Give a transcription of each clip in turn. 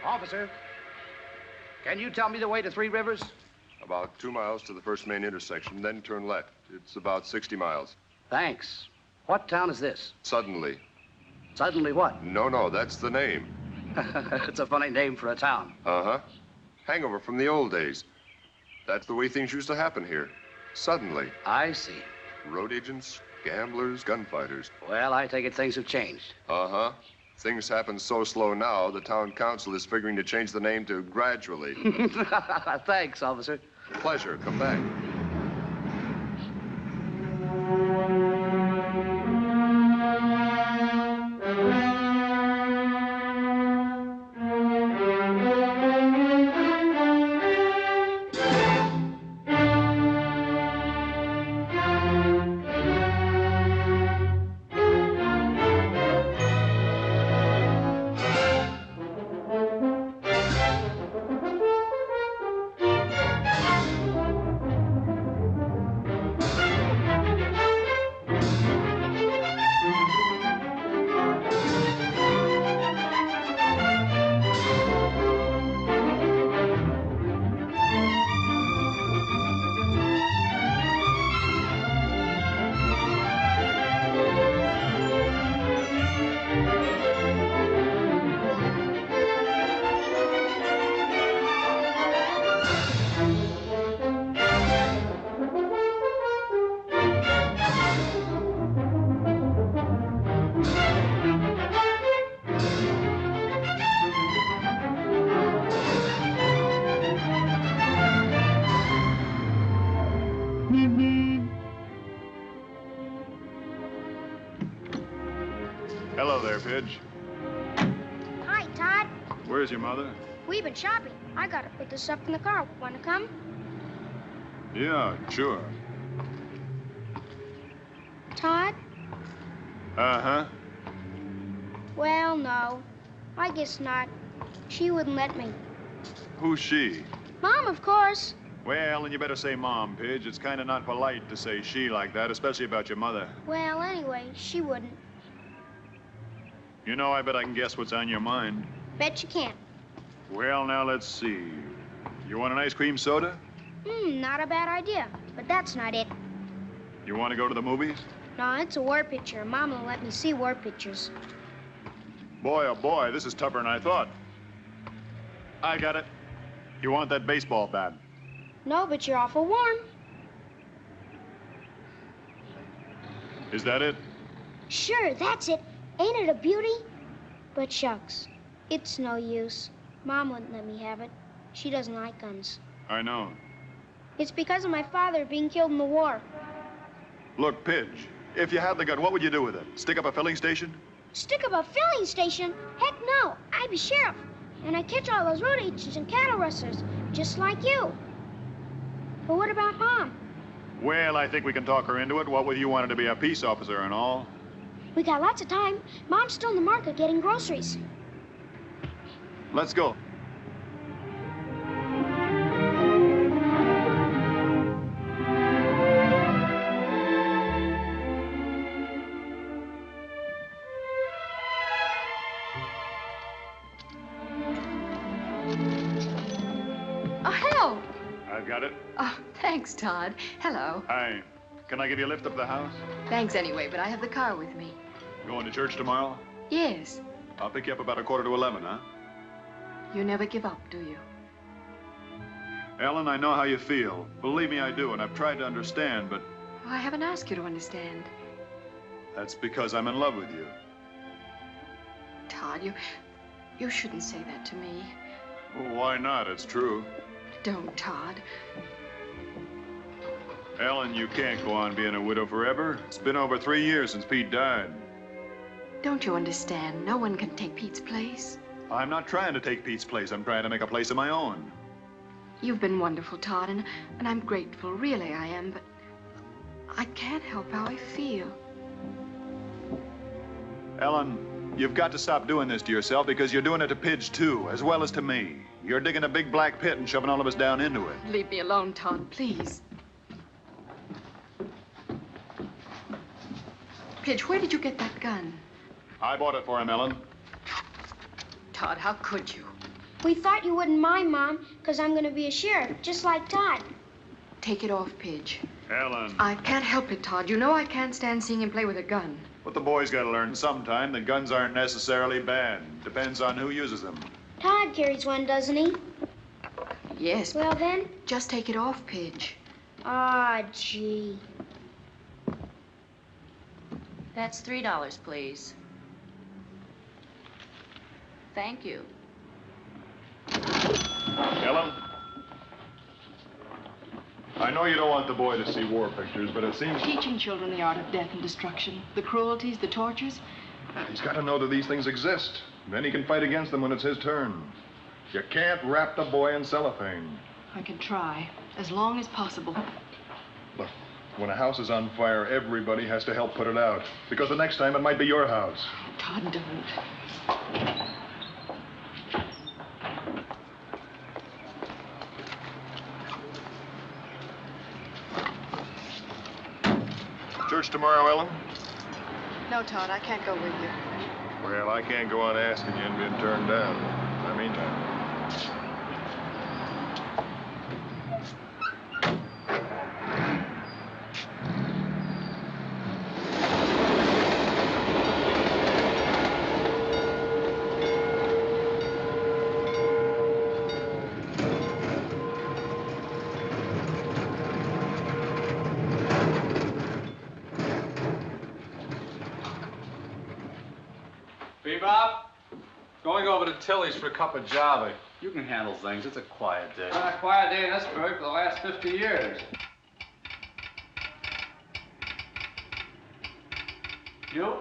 Officer, can you tell me the way to Three Rivers? About 2 miles to the first main intersection, then turn left. It's about 60 miles. Thanks. What town is this? Suddenly. Suddenly what? No, that's the name. It's a funny name for a town. Uh-huh. Hangover from the old days. That's the way things used to happen here. Suddenly. I see. Road agents, gamblers, gunfighters. Well, I take it things have changed. Uh-huh. Things happen so slow now, the town council is figuring to change the name to Gradually. Thanks, officer. Pleasure. Come back. Hello there, Pidge. Hi, Todd. Where's your mother? We've been shopping. I gotta put this up in the car. Want to come? Yeah, sure. Todd? Uh-huh. Well, no. I guess not. She wouldn't let me. Who's she? Mom, of course. Well, then you better say Mom, Pidge. It's kind of not polite to say she like that, especially about your mother. Well, anyway, she wouldn't. You know, I bet I can guess what's on your mind. Bet you can. Well, now, let's see. You want an ice cream soda? Not a bad idea. But that's not it. You want to go to the movies? No, it's a war picture. Mom won't let me see war pictures. Boy, oh boy, this is tougher than I thought. I got it. You want that baseball bat? No, but you're awful warm. Is that it? Sure, that's it. Ain't it a beauty? But shucks, it's no use. Mom wouldn't let me have it. She doesn't like guns. I know. It's because of my father being killed in the war. Look, Pidge, if you had the gun, what would you do with it? Stick up a filling station? Stick up a filling station? Heck no. I'd be sheriff. And I'd catch all those road agents and cattle rustlers, just like you. But what about Mom? Well, I think we can talk her into it, what with you wanting to be a peace officer and all. We got lots of time. Mom's still in the market getting groceries. Let's go. Oh, hello. I've got it. Oh, thanks, Todd. Hello. Hi. Can I give you a lift up the house? Thanks anyway, but I have the car with me. Going to church tomorrow? Yes. I'll pick you up about 11:15, huh? You never give up, do you? Ellen, I know how you feel. Believe me, I do, and I've tried to understand, but Oh, I haven't asked you to understand. that's because I'm in love with you. Todd, you shouldn't say that to me. Well, why not? It's true. Don't, Todd. Ellen, you can't go on being a widow forever. It's been over 3 years since Pete died. Don't you understand? No one can take Pete's place. I'm not trying to take Pete's place. I'm trying to make a place of my own. You've been wonderful, Todd, and I'm grateful. Really, I am, but I can't help how I feel. Ellen, you've got to stop doing this to yourself because you're doing it to Pidge, too, as well as to me. You're digging a big black pit and shoving all of us down into it. Leave me alone, Todd, please. Pidge, where did you get that gun? I bought it for him, Ellen. Todd, how could you? We thought you wouldn't mind, Mom, because I'm going to be a sheriff, just like Todd. Take it off, Pidge. Ellen. I can't help it, Todd. You know I can't stand seeing him play with a gun. But the boys got to learn sometime that guns aren't necessarily bad. Depends on who uses them. Todd carries one, doesn't he? Yes. Well, then. Just take it off, Pidge. Ah, gee. That's $3, please. Thank you. Ellen? I know you don't want the boy to see war pictures, but it seems... Teaching children the art of death and destruction, the cruelties, the tortures. He's got to know that these things exist. Then he can fight against them when it's his turn. You can't wrap the boy in cellophane. I can try, as long as possible. Look, when a house is on fire, everybody has to help put it out. Because the next time it might be your house. Todd, don't. Church tomorrow, Ellen? No, Todd, I can't go with you. Well, I can't go on asking you and being turned down. In the meantime. Bebop, going over to Tilly's for a cup of Java. You can handle things. It's a quiet day. It's been a quiet day in this burg for the last 50 years. You?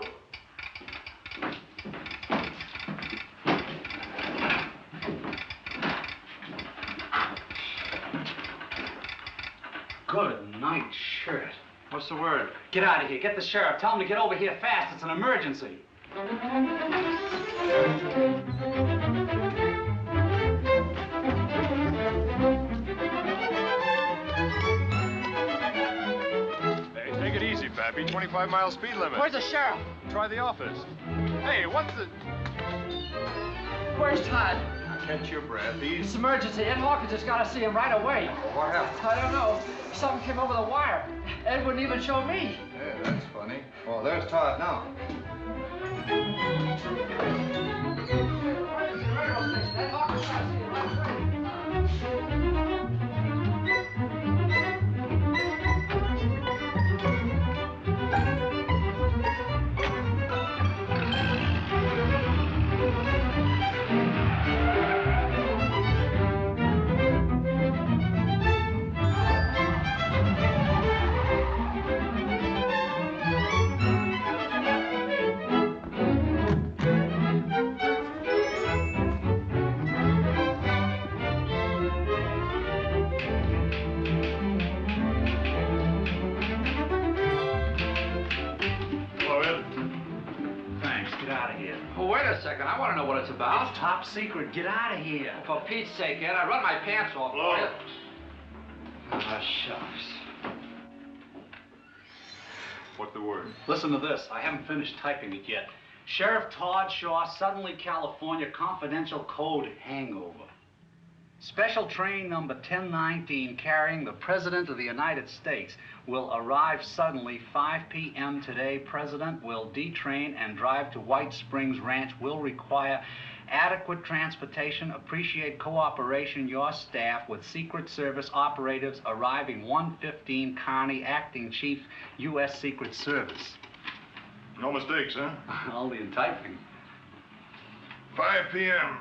Good night, shirt. What's the word? Get out of here. Get the sheriff. Tell him to get over here fast. It's an emergency. Hey, take it easy, Pappy. 25-mile speed limit. Where's the sheriff? Try the office. Hey, what's the... Where's Todd? Catch your breath. It's emergency. Ed Hawkins has got to see him right away. What happened? I don't know. Something came over the wire. Ed wouldn't even show me. Yeah, that's funny. Well, there's Todd now. Ed Hawkins has got to see him right away. I want to know what it's about. It's top secret. Get out of here. For Pete's sake, Ed, I'd run my pants off for you. Ah, shucks. What's the word? Listen to this. I haven't finished typing it yet. Sheriff Todd Shaw, Suddenly, California, confidential code hangover. Special train number 1019 carrying the President of the United States will arrive suddenly 5 p.m. today. President will detrain and drive to White Springs Ranch. Will require adequate transportation. Appreciate cooperation. Your staff with Secret Service operatives arriving 115 Carney, Acting Chief, U.S. Secret Service. No mistakes, huh? Only in typing. 5 p.m.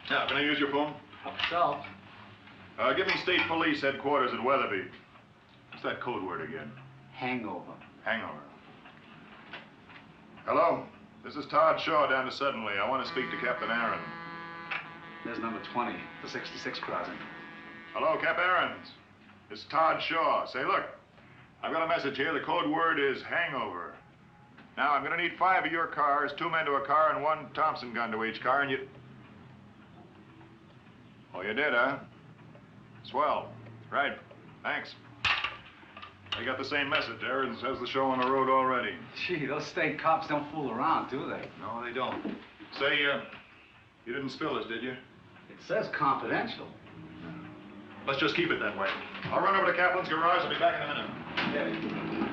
Now, can I use your phone? So, Give me State Police Headquarters at Weatherby. What's that code word again? hangover. Hangover. Hello? This is Todd Shaw down to Suddenly. I want to speak to Captain Aaron. There's number 20, the 66 crossing. Hello, Cap Aarons. It's Todd Shaw. Say, look, I've got a message here. The code word is hangover. Now, I'm going to need 5 of your cars, 2 men to a car, and 1 Thompson gun to each car, and you... Oh, you did, huh? Swell. Right. Thanks. They got the same message. Aaron says the show on the road already. Gee, those state cops don't fool around, do they? No, they don't. Say, you didn't spill this, did you? It says confidential. Let's just keep it that way. I'll run over to Kaplan's garage. I'll be back in a minute. Okay.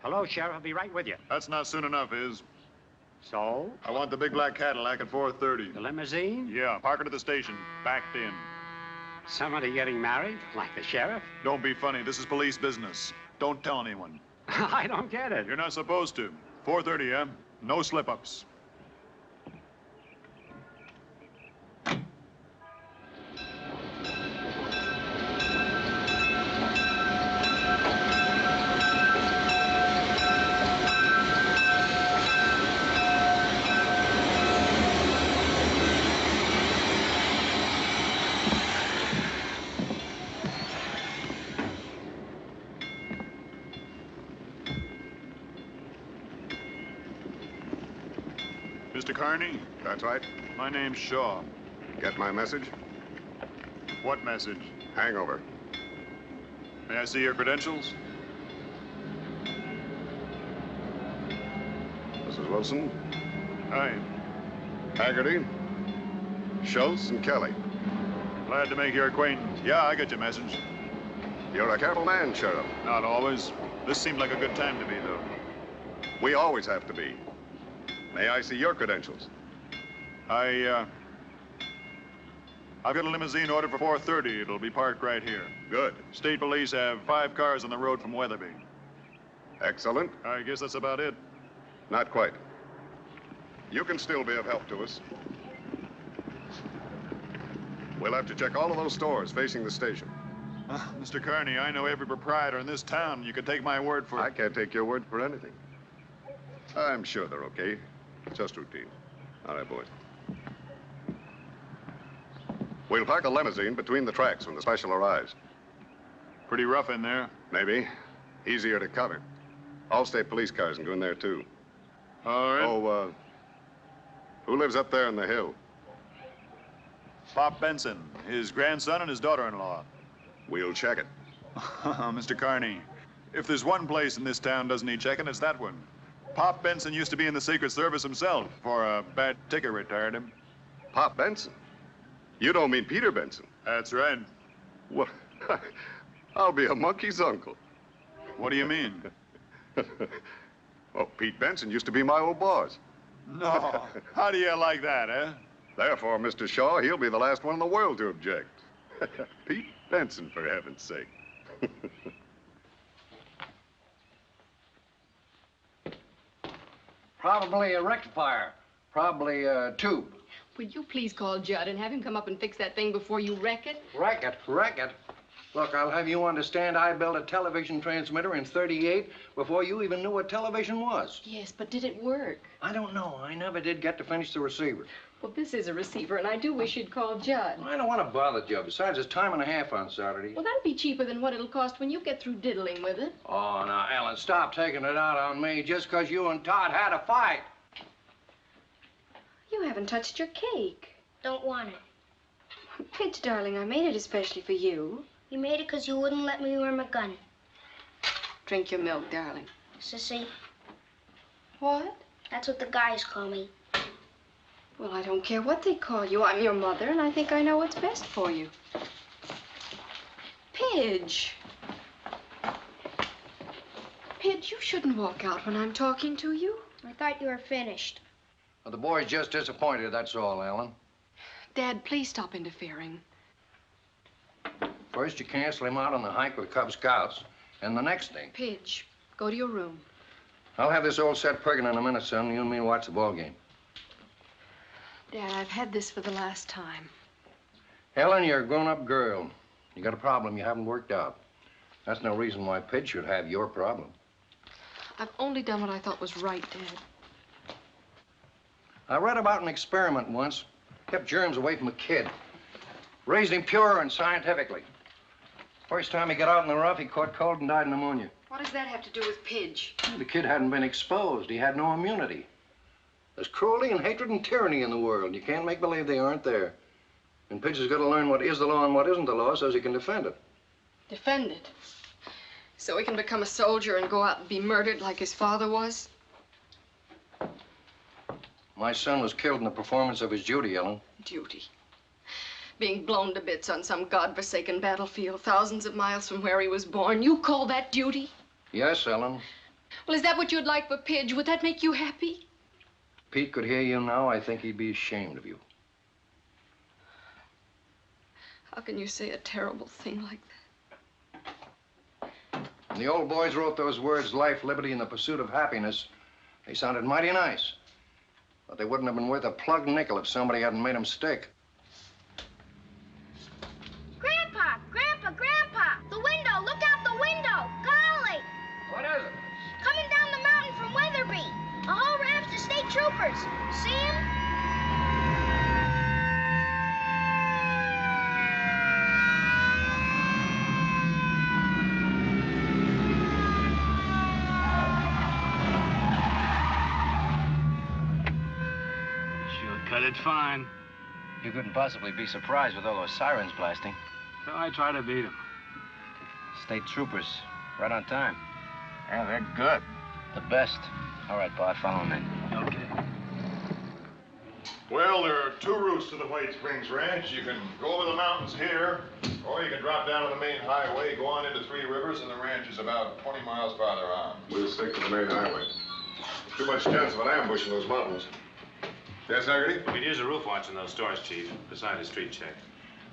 Hello, Sheriff. I'll be right with you. That's not soon enough, is. So? I want the big black Cadillac at 4:30. The limousine? Yeah, park it at the station. Backed in. Somebody getting married? Like the sheriff? Don't be funny. This is police business. Don't tell anyone. I don't get it. You're not supposed to. 4:30, yeah? No slip-ups. Mr. Carney? That's right. My name's Shaw. Get my message? What message? Hangover. May I see your credentials? Mrs. Wilson, Hi. Haggerty, Schultz, and Kelly. Glad to make your acquaintance. Yeah, I got your message. You're a careful man, Sheriff. Not always. This seemed like a good time to be, though. We always have to be. May I see your credentials? I've got a limousine ordered for 4:30. It'll be parked right here. Good. State police have 5 cars on the road from Weatherby. Excellent. I guess that's about it. Not quite. You can still be of help to us. We'll have to check all of those stores facing the station. Mr. Carney, I know every proprietor in this town. You can take my word for it. I can't take your word for anything. I'm sure they're okay. Just routine. All right, boys. We'll park a limousine between the tracks when the special arrives. Pretty rough in there. Maybe. Easier to cover. All state police cars can go in there, too. All right. Oh, who lives up there in the hill? Pop Benson, his grandson and his daughter-in-law. We'll check it. Mr. Carney, if there's one place in this town doesn't need checking, it's that one. Pop Benson used to be in the Secret Service himself. For a bad ticker retired him. Pop Benson? You don't mean Peter Benson? That's right. Well, I'll be a monkey's uncle. What do you mean? Well, Pete Benson used to be my old boss. No. How do you like that, eh? Therefore, Mr. Shaw, he'll be the last one in the world to object. Pete Benson, for heaven's sake. Probably a rectifier. Probably a tube. Would you please call Judd and have him come up and fix that thing before you wreck it? Wreck it. Look, I'll have you understand I built a television transmitter in '38 before you even knew what television was. Yes, but did it work? I don't know. I never did get to finish the receiver. Well, this is a receiver, and I do wish you'd call Judd. I don't want to bother Joe. Besides, it's time and a half on Saturday. Well, that'll be cheaper than what it'll cost when you get through diddling with it. Oh, now, Ellen, stop taking it out on me just 'cause you and Todd had a fight. You haven't touched your cake. Don't want it. Pidge, darling, I made it especially for you. You made it because you wouldn't let me wear my gun. Drink your milk, darling. Sissy, What? that's what the guys call me. Well, I don't care what they call you. I'm your mother, and I think I know what's best for you. Pidge. Pidge, you shouldn't walk out when I'm talking to you. I thought you were finished. Well, the boy's just disappointed, that's all, Ellen. Dad, please stop interfering. First, you cancel him out on the hike with Cub Scouts, and the next thing... Pidge, go to your room. I'll have this old set prigging in a minute, son. You and me watch the ball game. Dad, I've had this for the last time. Ellen, you're a grown-up girl. You got a problem you haven't worked out. That's no reason why Pidge should have your problem. I've only done what I thought was right, Dad. I read about an experiment once. Kept germs away from a kid. Raised him pure and scientifically. First time he got out in the rough, he caught cold and died of pneumonia. What does that have to do with Pidge? The kid hadn't been exposed. He had no immunity. There's cruelty and hatred and tyranny in the world. You can't make believe they aren't there. And Pidge has got to learn what is the law and what isn't the law so he can defend it. Defend it? So he can become a soldier and go out and be murdered like his father was? My son was killed in the performance of his duty, Ellen. Duty. Being blown to bits on some godforsaken battlefield thousands of miles from where he was born. You call that duty? Yes, Ellen. Well, is that what you'd like for Pidge? Would that make you happy? Pete could hear you now, I think he'd be ashamed of you. How can you say a terrible thing like that? When the old boys wrote those words, life, liberty, and the pursuit of happiness, they sounded mighty nice. But they wouldn't have been worth a plugged nickel if somebody hadn't made them stick. Grandpa! Grandpa! Grandpa! The window! Look out the window! Golly! What is it? Coming down the mountain from Weatherby. A whole raft of state troopers. See 'em? Cut it fine. You couldn't possibly be surprised with all those sirens blasting. So I try to beat him. State troopers, right on time. Yeah, they're good. The best. All right, Bart, follow me. Okay. Well, there are two routes to the White Springs Ranch. You can go over the mountains here, or you can drop down to the main highway, go on into Three Rivers, and the ranch is about 20 miles farther on. We'll stick to the main highway. Too much chance of an ambush in those mountains. Yes, Haggerty? We could use a roof watch in those stores, Chief, beside a street check.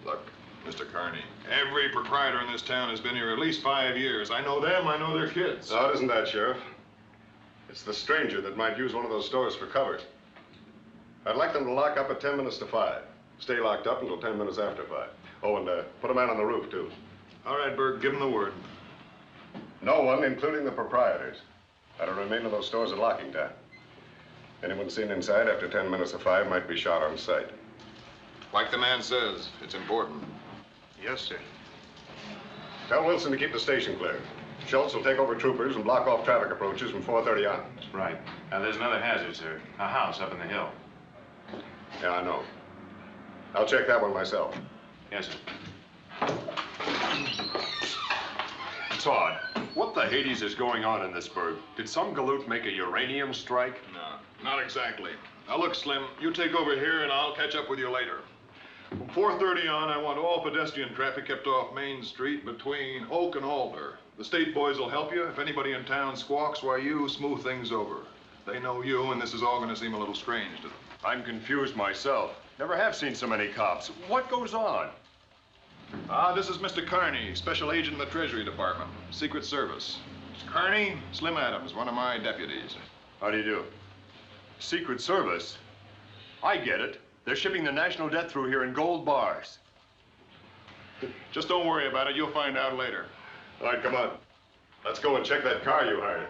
Look, Mr. Carney, every proprietor in this town has been here at least 5 years. I know them, I know their kids. No, it isn't that, Sheriff. It's the stranger that might use one of those stores for cover. I'd like them to lock up at 10 minutes to 5. Stay locked up until 10 minutes after 5. Oh, and put a man on the roof, too. All right, Berg, give them the word. No one, including the proprietors, that'll remain in those stores at locking time. Anyone seen inside after 10 minutes of 5 might be shot on sight. Like the man says, it's important. Yes, sir. Tell Wilson to keep the station clear. Schultz will take over troopers and block off traffic approaches from 4:30 on. Right. Now, there's another hazard, sir. A house up in the hill. Yeah, I know. I'll check that one myself. Yes, sir. Todd, what the Hades is going on in this burg? Did some galoot make a uranium strike? No, not exactly. Now, look, Slim, you take over here, and I'll catch up with you later. From 4:30 on, I want all pedestrian traffic kept off Main Street between Oak and Alder. The state boys will help you. If anybody in town squawks, why, you smooth things over. They know you, and this is all going to seem a little strange to them. I'm confused myself. Never have seen so many cops. What goes on? This is Mr. Carney, Special Agent in the Treasury Department, Secret Service. Mr. Carney, Slim Adams, one of my deputies. How do you do? Secret Service? I get it. They're shipping the national debt through here in gold bars. Just don't worry about it. You'll find out later. All right, come on. Let's go and check that car you hired.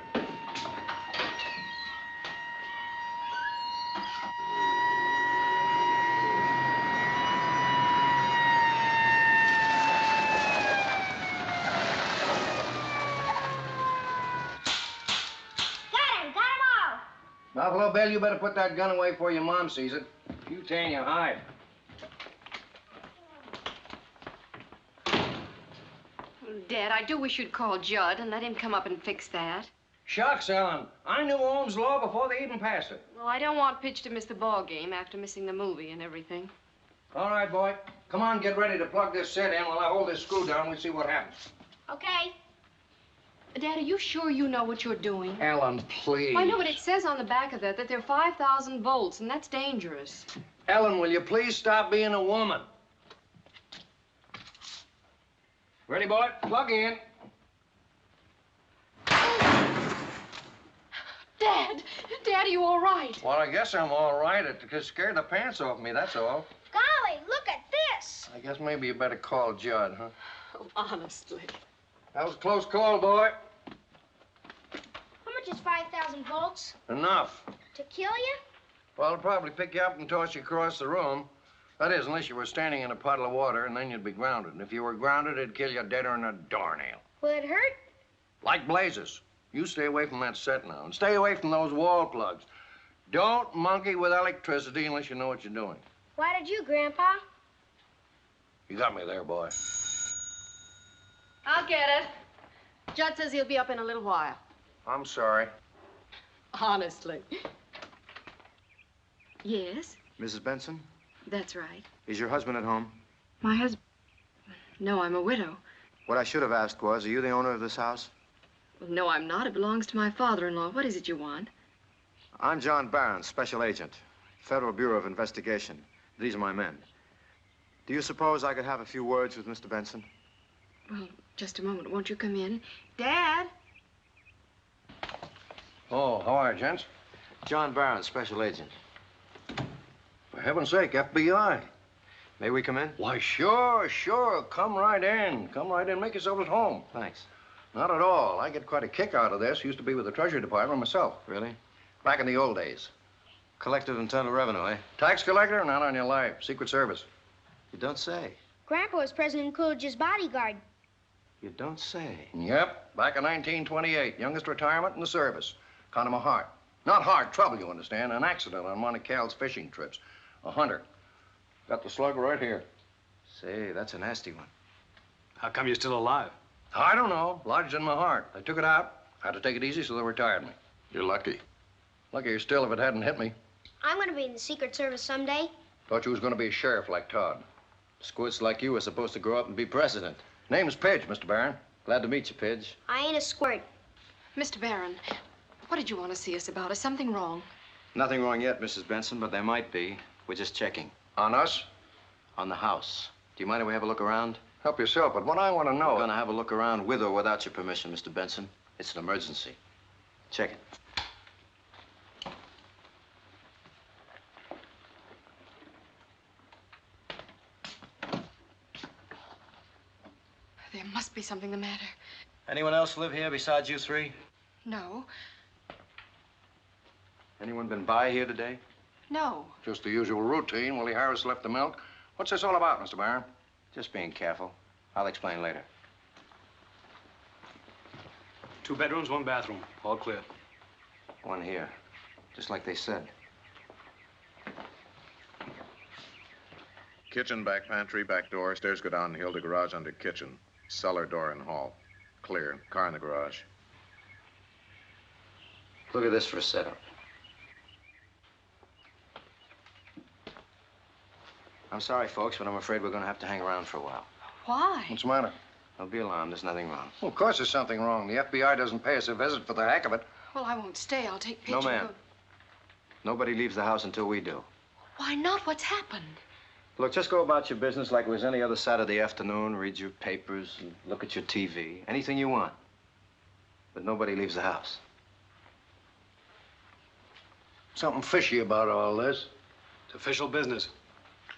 Buffalo Bill, you better put that gun away before your mom sees it. If you tan your hide. Dad, I do wish you'd call Judd and let him come up and fix that. Shucks, Ellen. I knew Ohm's law before they even passed it. Well, I don't want Pidge to miss the ball game after missing the movie and everything. All right, boy. Come on, get ready to plug this set in while I hold this screw down. We'll see what happens. Okay. Dad, are you sure you know what you're doing? Ellen, please. Well, I know, but it says on the back of that there are 5,000 volts, and that's dangerous. Ellen, will you please stop being a woman? Ready, boy? Plug in. Dad! Dad, are you all right? Well, I guess I'm all right. It just scared the pants off me, that's all. Golly, look at this. I guess maybe you better call Judd, huh? Oh, honestly. That was a close call, boy. How much is 5,000 volts? Enough. To kill you? Well, it'll probably pick you up and toss you across the room. That is, unless you were standing in a puddle of water, and then you'd be grounded. And if you were grounded, it'd kill you deader than a doornail. Will it hurt? Like blazes. You stay away from that set now, and stay away from those wall plugs. Don't monkey with electricity unless you know what you're doing. Why did you, Grandpa? You got me there, boy. I'll get it. Judd says he'll be up in a little while. I'm sorry. Honestly. Yes, Mrs. Benson, that's right. is your husband at home? My husband. No, I'm a widow. What I should have asked was, are you the owner of this house? Well, no, I'm not. It belongs to my father-in-law. What is it you want? I'm John Barron, special agent, Federal Bureau of Investigation. These are my men. Do you suppose I could have a few words with Mr. Benson? Well, just a moment. Won't you come in? Dad? Oh, how are you, gents? John Barron, special agent. For heaven's sake, FBI. May we come in? Why, sure, sure. Come right in. Come right in. Make yourself at home. Thanks. Not at all. I get quite a kick out of this. Used to be with the Treasury Department myself. Really? Back in the old days. Collective Internal Revenue, eh? Tax collector? Not on your life. Secret Service. You don't say. Grandpa was President Coolidge's bodyguard. You don't say. Yep. Back in 1928. Youngest retirement in the service. Caught him a heart. Not heart trouble, you understand. An accident on one of Cal's fishing trips. A hunter. Got the slug right here. Say, that's a nasty one. How come you're still alive? I don't know. Lodged in my heart. I took it out. Had to take it easy, so they retired me. You're lucky. Luckier still if it hadn't hit me. I'm going to be in the Secret Service someday. Thought you was going to be a sheriff like Todd. Squirts like you were supposed to grow up and be president. Name's Pidge, Mr. Barron. Glad to meet you, Pidge. I ain't a squirt. Mr. Barron, what did you want to see us about? Is something wrong? Nothing wrong yet, Mrs. Benson, but there might be. We're just checking. On us? On the house. Do you mind if we have a look around? Help yourself, but what I want to know... We're gonna have a look around with or without your permission, Mr. Benson. It's an emergency. Check it. There must be something the matter. Anyone else live here besides you three? No. Anyone been by here today? No. Just the usual routine. Willie Harris left the milk. What's this all about, Mr. Barron? Just being careful. I'll explain later. 2 bedrooms, 1 bathroom. All clear. One here. Just like they said. Kitchen, back pantry, back door. Stairs go down the hill to garage under kitchen. Cellar door in hall. Clear. Car in the garage. Look at this for a setup. I'm sorry, folks, but I'm afraid we're going to have to hang around for a while. Why? What's the matter? Don't be alarmed. There's nothing wrong. Well, of course there's something wrong. The FBI doesn't pay us a visit for the heck of it. Well, I won't stay. I'll take Pidge. No, and ma'am. go- Nobody leaves the house until we do. Why not? What's happened? Look, just go about your business like it was any other Saturday afternoon. Read your papers and look at your TV. Anything you want. But nobody leaves the house. Something fishy about all this. It's official business.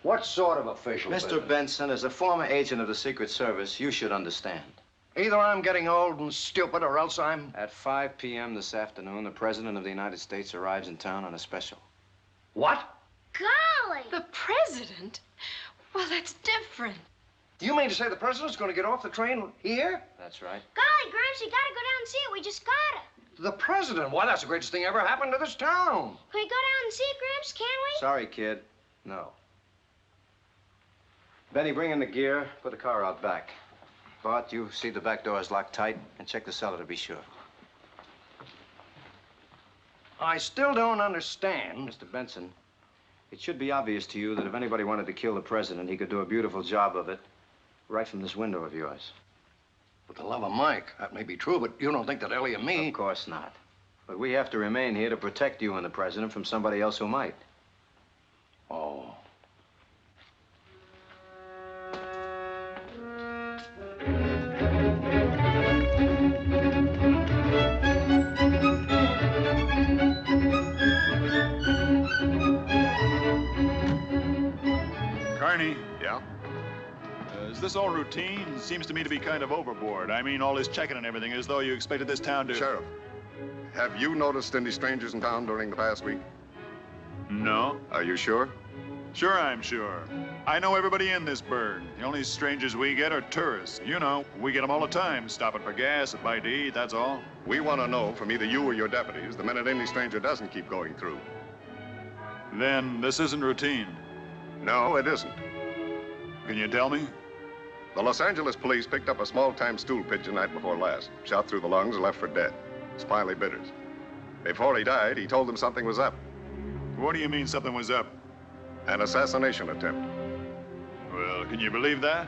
What sort of official Mr. business? Benson, as a former agent of the Secret Service, you should understand. Either I'm getting old and stupid, or else I'm... At 5 p.m. this afternoon, the President of the United States arrives in town on a special. What? Golly! The president? Well, that's different. You mean to say the president's going to get off the train here? That's right. Golly, Gramps, you gotta go down and see it. We just gotta. The president? Why, that's the greatest thing ever happened to this town. Can we go down and see it, Gramps? Can we? Sorry, kid. No. Benny, bring in the gear. Put the car out back. Bart, you see the back door is locked tight, and check the cellar to be sure. I still don't understand. Mr. Benson, it should be obvious to you that if anybody wanted to kill the president, he could do a beautiful job of it right from this window of yours. With the love of Mike, that may be true, but you don't think that Ellie and me... Of course not. But we have to remain here to protect you and the president from somebody else who might. Oh. Carney, Yeah? is this all routine? Seems to me to be kind of overboard. I mean, all this checking and everything, as though you expected this town to... Sheriff, have you noticed any strangers in town during the past week? No. Are you sure? Sure, I'm sure. I know everybody in this burg. The only strangers we get are tourists. You know, we get them all the time, stopping for gas, a bite to eat, that's all. We want to know from either you or your deputies the minute any stranger doesn't keep going through. Then this isn't routine. No, it isn't. Can you tell me? The Los Angeles police picked up a small-time stool pigeon night before last. Shot through the lungs and left for dead. Smiley Bitters. Before he died, he told them something was up. What do you mean something was up? An assassination attempt. Well, can you believe that?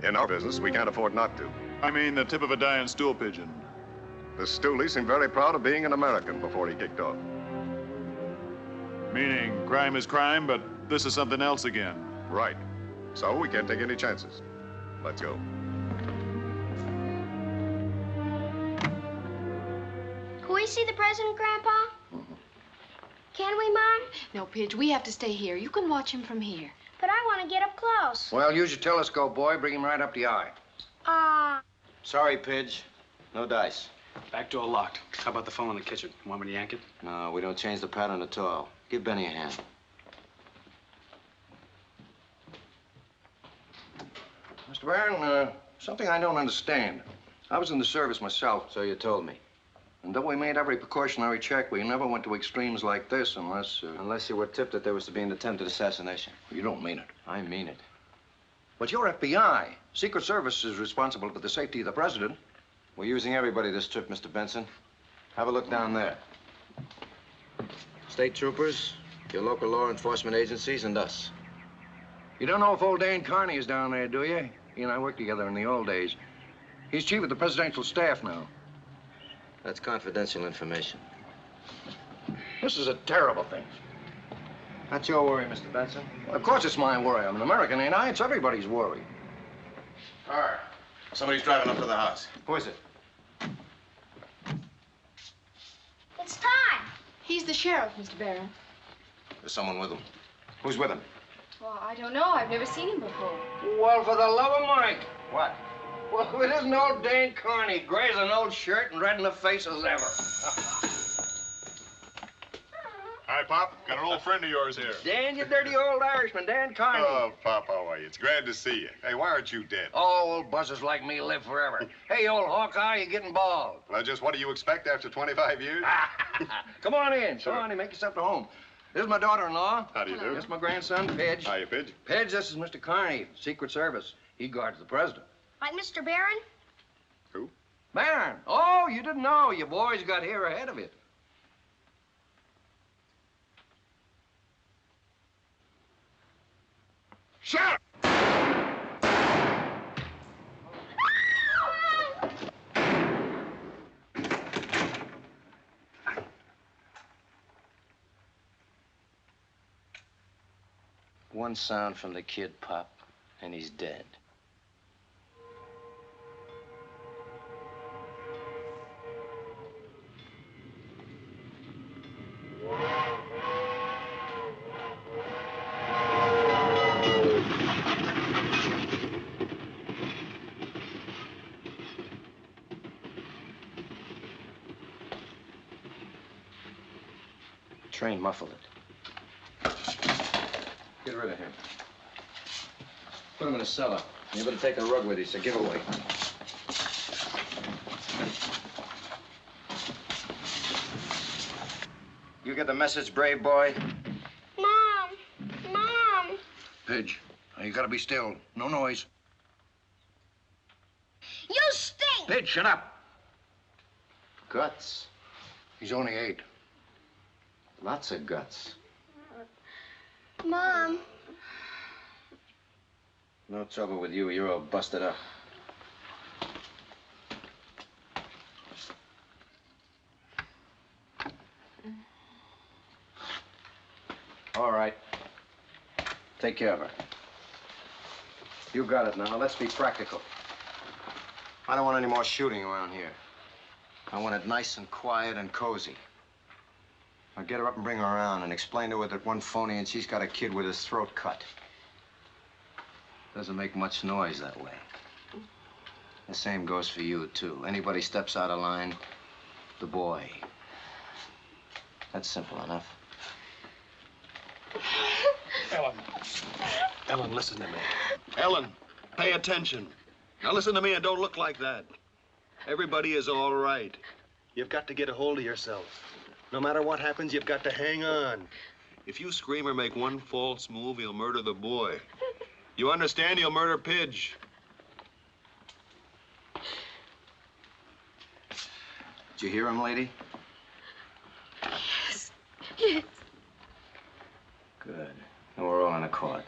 In our business, we can't afford not to. I mean the tip of a dying stool pigeon. The stoolie seemed very proud of being an American before he kicked off. Meaning crime is crime, but this is something else again. Right. So we can't take any chances. Let's go. Can we see the president, Grandpa? Can we, Mom? No, Pidge, we have to stay here. You can watch him from here. But I want to get up close. Well, use your telescope, boy. Bring him right up the eye. Sorry, Pidge. No dice. Back door locked. How about the phone in the kitchen? Want me to yank it? No, we don't change the pattern at all. Give Benny a hand. Mr. Barron, something I don't understand. I was in the service myself. So you told me. And though we made every precautionary check, we never went to extremes like this unless... Unless you were tipped that there was to be an attempted assassination. You don't mean it. I mean it. But you're FBI. Secret Service is responsible for the safety of the president. We're using everybody this trip, Mr. Benson. Have a look down there. State troopers, your local law enforcement agencies, and us. You don't know if old Dan Carney is down there, do you? He and I worked together in the old days. He's chief of the presidential staff now. That's confidential information. This is a terrible thing. Not your worry, Mr. Benson. Well, of course it's my worry. I'm an American, ain't I? It's everybody's worry. Car. Somebody's driving up to the house. Who is it? It's time. He's the sheriff, Mr. Barron. There's someone with him. Who's with him? Well, I don't know. I've never seen him before. Well, for the love of Mike. What? Well, it isn't old Dan Carney, gray as an old shirt and red in the face as ever. Hi, Pop. Got an old friend of yours here. Dan, you dirty old Irishman, Dan Carney. Oh, Pop, how are you? It's glad to see you. Hey, why aren't you dead? Oh, old buzzers like me live forever. Hey, old Hawkeye, you're getting bald. Well, just what do you expect after 25 years? Come on in. Sure. Come on in, make yourself at home. This is my daughter-in-law. How do you do? This is my grandson, Pidge. Hiya, Pidge. Pidge, this is Mr. Carney, Secret Service. He guards the president. Like Mr. Barron? Who? Barron. Oh, you didn't know. You boys got here ahead of it. Shut up! One sound from the kid, Pop, and he's dead. Train muffled it. Get rid of him. Put him in a cellar. You better take a rug with you, so give away. You get the message, brave boy? Mom! Mom! Pidge, now you gotta be still. No noise. You stink! Pidge, shut up. Guts. He's only 8. Lots of guts. Mom. No trouble with you. You're all busted up. All right. Take care of her. You got it now. Let's be practical. I don't want any more shooting around here. I want it nice and quiet and cozy. I'll get her up and bring her around and explain to her that one phony and she's got a kid with his throat cut. Doesn't make much noise that way. The same goes for you, too. Anybody steps out of line, the boy. That's simple enough. Ellen, Ellen, listen to me. Ellen, pay attention. Now listen to me and don't look like that. Everybody is all right. You've got to get a hold of yourself. No matter what happens, you've got to hang on. If you scream or make one false move, he'll murder the boy. You understand? He'll murder Pidge. Did you hear him, lady? Yes. Yes. Good. Now we're all in accord.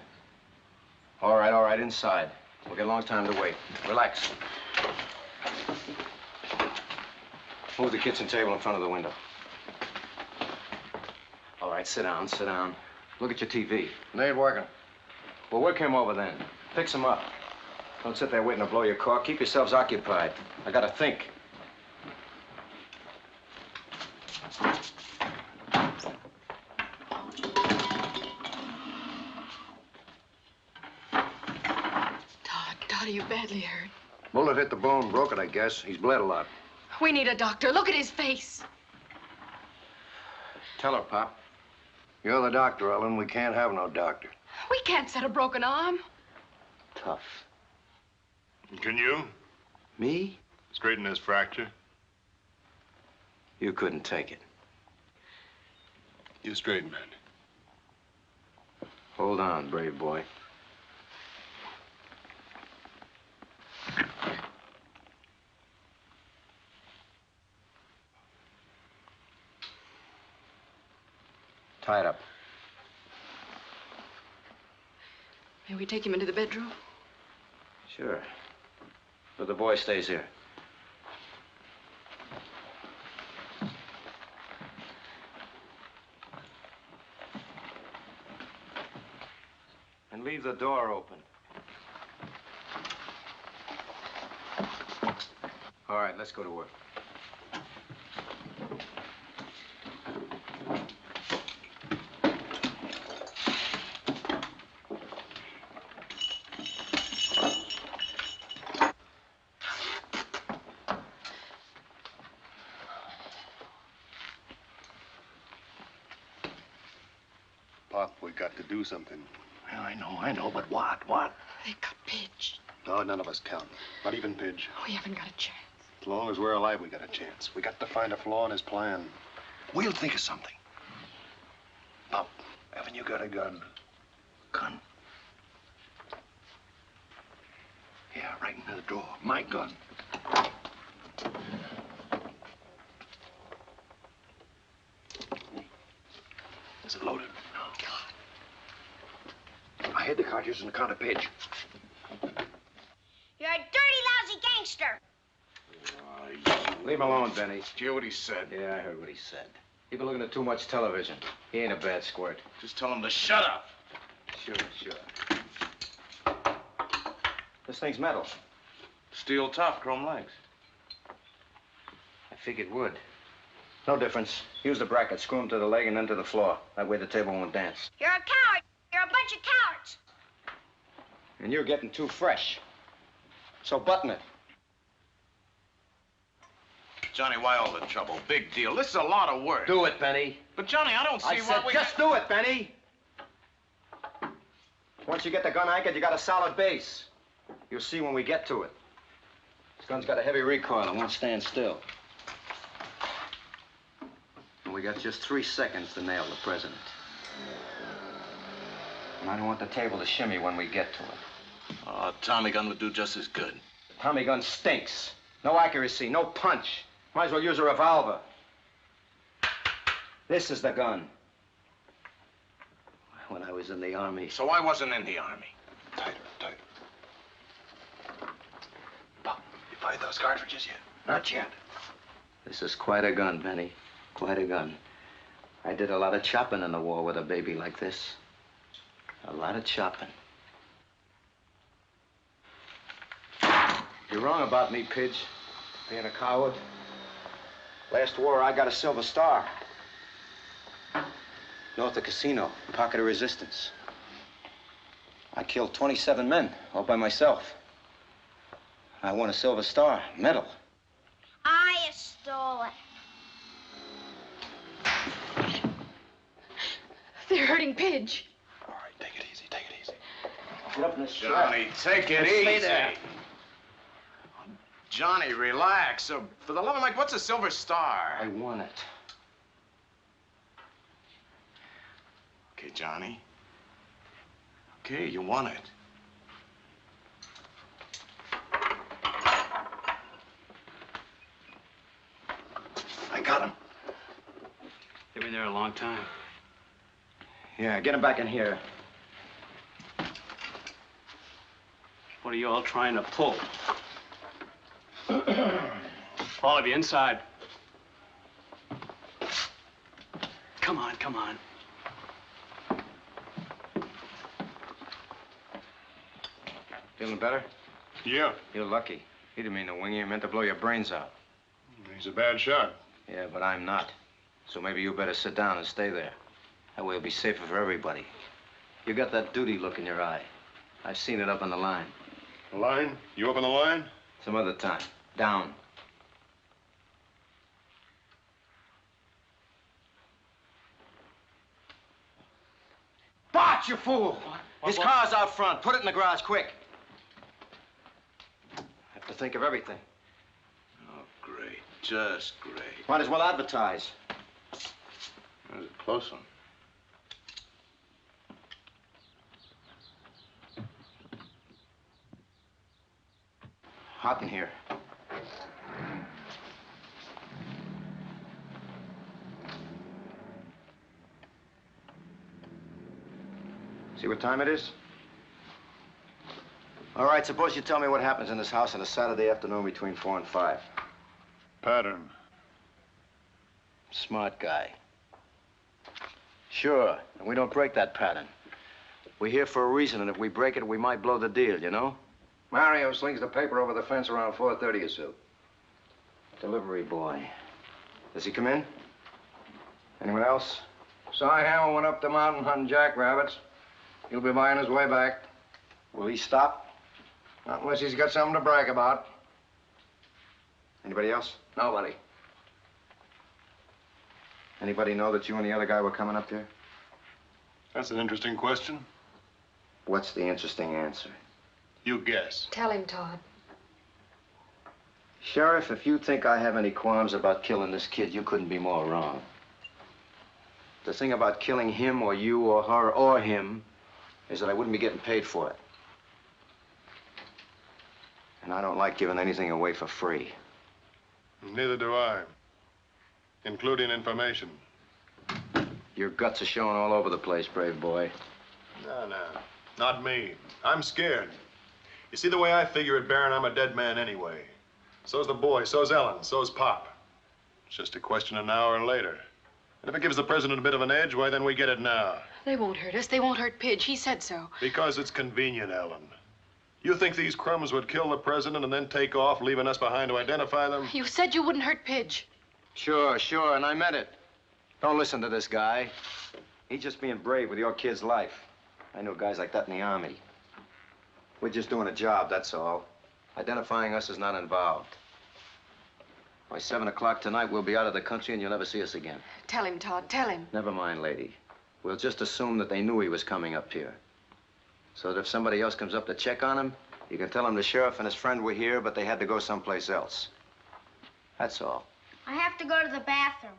All right, inside. We'll get a long time to wait. Relax. Move the kitchen table in front of the window. All right, sit down, sit down. Look at your TV. It ain't working. Well, work him over then. Fix him up. Don't sit there waiting to blow your cork. Keep yourselves occupied. I gotta think. Todd, are you badly hurt? Bullet hit the bone, broke it, I guess. He's bled a lot. We need a doctor. Look at his face. Tell her, Pop. You're the doctor, Ellen. We can't have no doctor. We can't set a broken arm. Tough. Can you? Me? Straighten this fracture. You couldn't take it. You straighten it. Hold on, brave boy. Tie it up. May we take him into the bedroom? Sure. But the boy stays here. And leave the door open. All right, let's go to work. Pop, we got to do something. Yeah, I know, but what? What? They've got Pidge. No, none of us count. Not even Pidge. We haven't got a chance. As long as we're alive, we got a chance. We got to find a flaw in his plan. We'll think of something. Now, haven't you got a gun? Gun? Yeah, right into the drawer. My gun. Is it loaded? No. I hid the cartridge in the counter page. You're a dirty, lousy gangster. Leave him alone, Benny. Did you hear what he said? Yeah, I heard what he said. He's been looking at too much television. He ain't a bad squirt. Just tell him to shut up. Sure. This thing's metal. Steel top, chrome legs. I figured wood. No difference. Use the bracket, screw him to the leg and then to the floor. That way the table won't dance. You're a coward. You're a bunch of cowards. And you're getting too fresh. So button it. Johnny, why all the trouble? Big deal. This is a lot of work. Do it, Benny. But, Johnny, I don't see I said just do it, Benny. Once you get the gun anchored, you got a solid base. You'll see when we get to it. This gun's got a heavy recoil. It won't stand still. And we got just 3 seconds to nail the president. And I don't want the table to shimmy when we get to it. Oh, a Tommy gun would do just as good. The Tommy gun stinks. No accuracy, no punch. Might as well use a revolver. This is the gun. When I was in the Army. So I wasn't in the Army. Tighter. Pop, you find those cartridges yet? Not yet. This is quite a gun, Benny. Quite a gun. I did a lot of chopping in the war with a baby like this. A lot of chopping. You're wrong about me, Pidge. Being a coward. Last war, I got a Silver Star. North of Casino, pocket of resistance. I killed 27 men, all by myself. I won a Silver Star, medal. I stole it. They're hurting Pidge. All right, take it easy, take Get up in the shot. Johnny, take it Stay easy. there. Johnny, relax. For the love of Mike, what's a silver star? I want it. Okay, Johnny. Okay, you want it. I got him. They've been there a long time. Yeah, get him back in here. What are you all trying to pull? All of you inside. Come on, come on. Feeling better? Yeah. You're lucky. He didn't mean to wing you. He meant to blow your brains out. He's a bad shot. Yeah, but I'm not. So maybe you better sit down and stay there. That way it'll be safer for everybody. You got that duty look in your eye. I've seen it up on the line. The line? You up on the line? Some other time. Down. Bart, you fool! His car's out front. Put it in the garage, quick. I have to think of everything. Oh, great. Just great. Might as well advertise. That was a close one. Hot in here. See what time it is? All right, suppose you tell me what happens in this house on a Saturday afternoon between 4 and 5. Pattern. Smart guy. Sure, and we don't break that pattern. We're here for a reason, and if we break it, we might blow the deal, you know? Mario slings the paper over the fence around 4:30 or so. Delivery boy. Does he come in? Anyone else? Cy Hammer went up the mountain hunting jackrabbits. He'll be by on his way back. Will he stop? Not unless he's got something to brag about. Anybody else? Nobody. Anybody know that you and the other guy were coming up here? That's an interesting question. What's the interesting answer? You guess. Tell him, Todd. Sheriff, if you think I have any qualms about killing this kid, you couldn't be more wrong. The thing about killing him or you or her or him is that I wouldn't be getting paid for it. And I don't like giving anything away for free. Neither do I. Including information. Your guts are showing all over the place, brave boy. No. Not me. I'm scared. You see, the way I figure it, Baron, I'm a dead man anyway. So's the boy, so's Ellen, so's Pop. It's just a question of an hour later. And if it gives the president a bit of an edge, why, then we get it now. They won't hurt us. They won't hurt Pidge. He said so. Because it's convenient, Ellen. You think these crumbs would kill the president and then take off, leaving us behind to identify them? You said you wouldn't hurt Pidge. Sure, and I meant it. Don't listen to this guy. He's just being brave with your kid's life. I know guys like that in the Army. We're just doing a job, that's all. Identifying us is not involved. By 7 o'clock tonight, we'll be out of the country and you'll never see us again. Tell him, Todd. Tell him. Never mind, lady. We'll just assume that they knew he was coming up here. So that if somebody else comes up to check on him, you can tell him the sheriff and his friend were here, but they had to go someplace else. That's all. I have to go to the bathroom.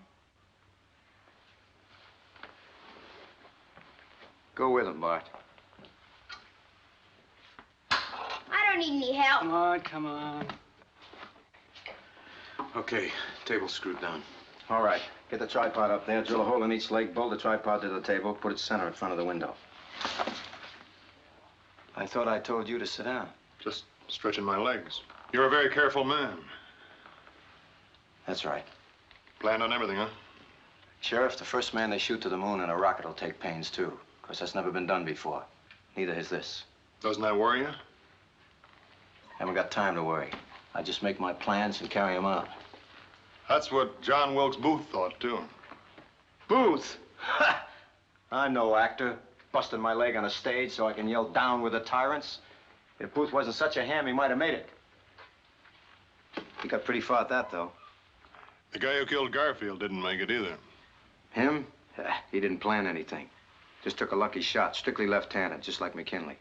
Go with him, Bart. I don't need any help. Come on. Okay, table's screwed down. All right. Get the tripod up there, drill a hole in each leg, bolt the tripod to the table, put it center in front of the window. I thought I told you to sit down. Just stretching my legs. You're a very careful man. That's right. Planned on everything, huh? Sheriff, the first man they shoot to the moon in a rocket will take pains, too. Because that's never been done before. Neither has this. Doesn't that worry you? Haven't got time to worry. I just make my plans and carry them out. That's what John Wilkes Booth thought, too. Booth? Ha! I'm no actor. Busting my leg on a stage so I can yell down with the tyrants. If Booth wasn't such a ham, he might have made it. He got pretty far at that, though. The guy who killed Garfield didn't make it either. Him? He didn't plan anything. Just took a lucky shot, strictly left-handed, just like McKinley.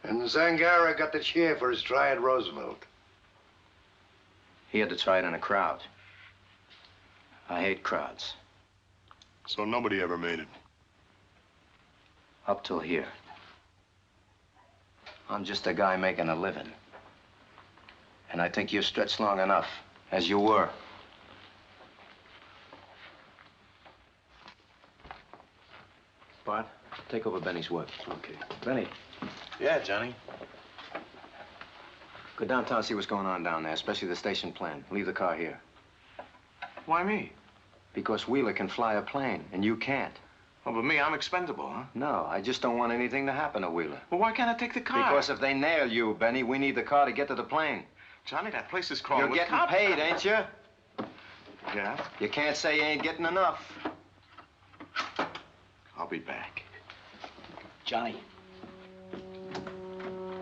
And Zangara got the cheer for his try at Roosevelt. He had to try it in a crowd. I hate crowds. So nobody ever made it. Up till here. I'm just a guy making a living. And I think you've stretched long enough, as you were. Bart, take over Benny's work. Okay. Benny. Yeah, Johnny. Go downtown, see what's going on down there, especially the station plan. Leave the car here. Why me? Because Wheeler can fly a plane, and you can't. Oh, but me, I'm expendable, huh? No, I just don't want anything to happen to Wheeler. Well, why can't I take the car? Because if they nail you, Benny, we need the car to get to the plane. Johnny, that place is crawling You're with getting cops. paid, ain't you? Yeah? You can't say you ain't getting enough. I'll be back. Johnny.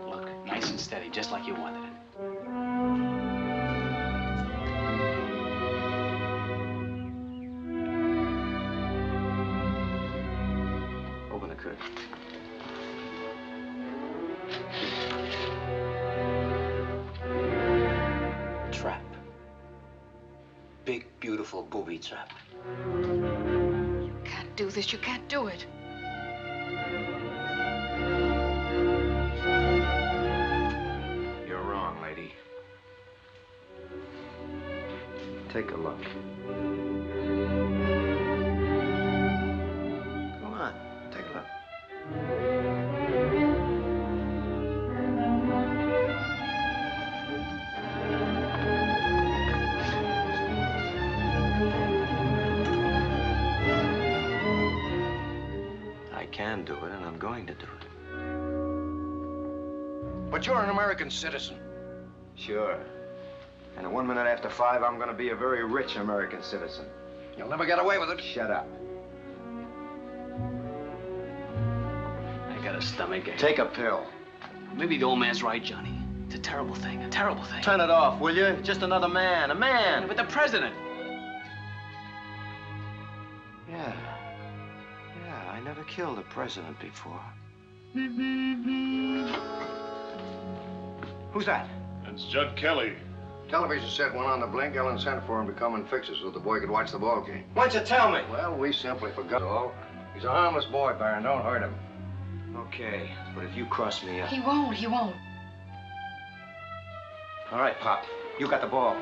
Look, nice and steady, just like you wanted it. Open the curtain. Trap. Big, beautiful booby trap. You can't do this. You can't do it. You're wrong, lady. Take a look. Come on, take a look. I can do it, and I'm going to do it. But you're an American citizen. Sure. And at 1 minute after 5, I'm going to be a very rich American citizen. You'll never get away with it. Shut up. I got a stomach ache. Take a pill. Maybe the old man's right, Johnny. It's a terrible thing, a terrible thing. Turn it off, will you? Just another man, a man. But the president. Yeah. Yeah, I never killed a president before. Who's that? It's Judd Kelly. Television set went on the blink. Ellen sent for him to come and fix it so the boy could watch the ball game. Why'd you tell me? Well, we simply forgot all. He's a harmless boy, Baron. Don't hurt him. Okay, but if you cross me up... He won't. He won't. All right, Pop. You got the ball.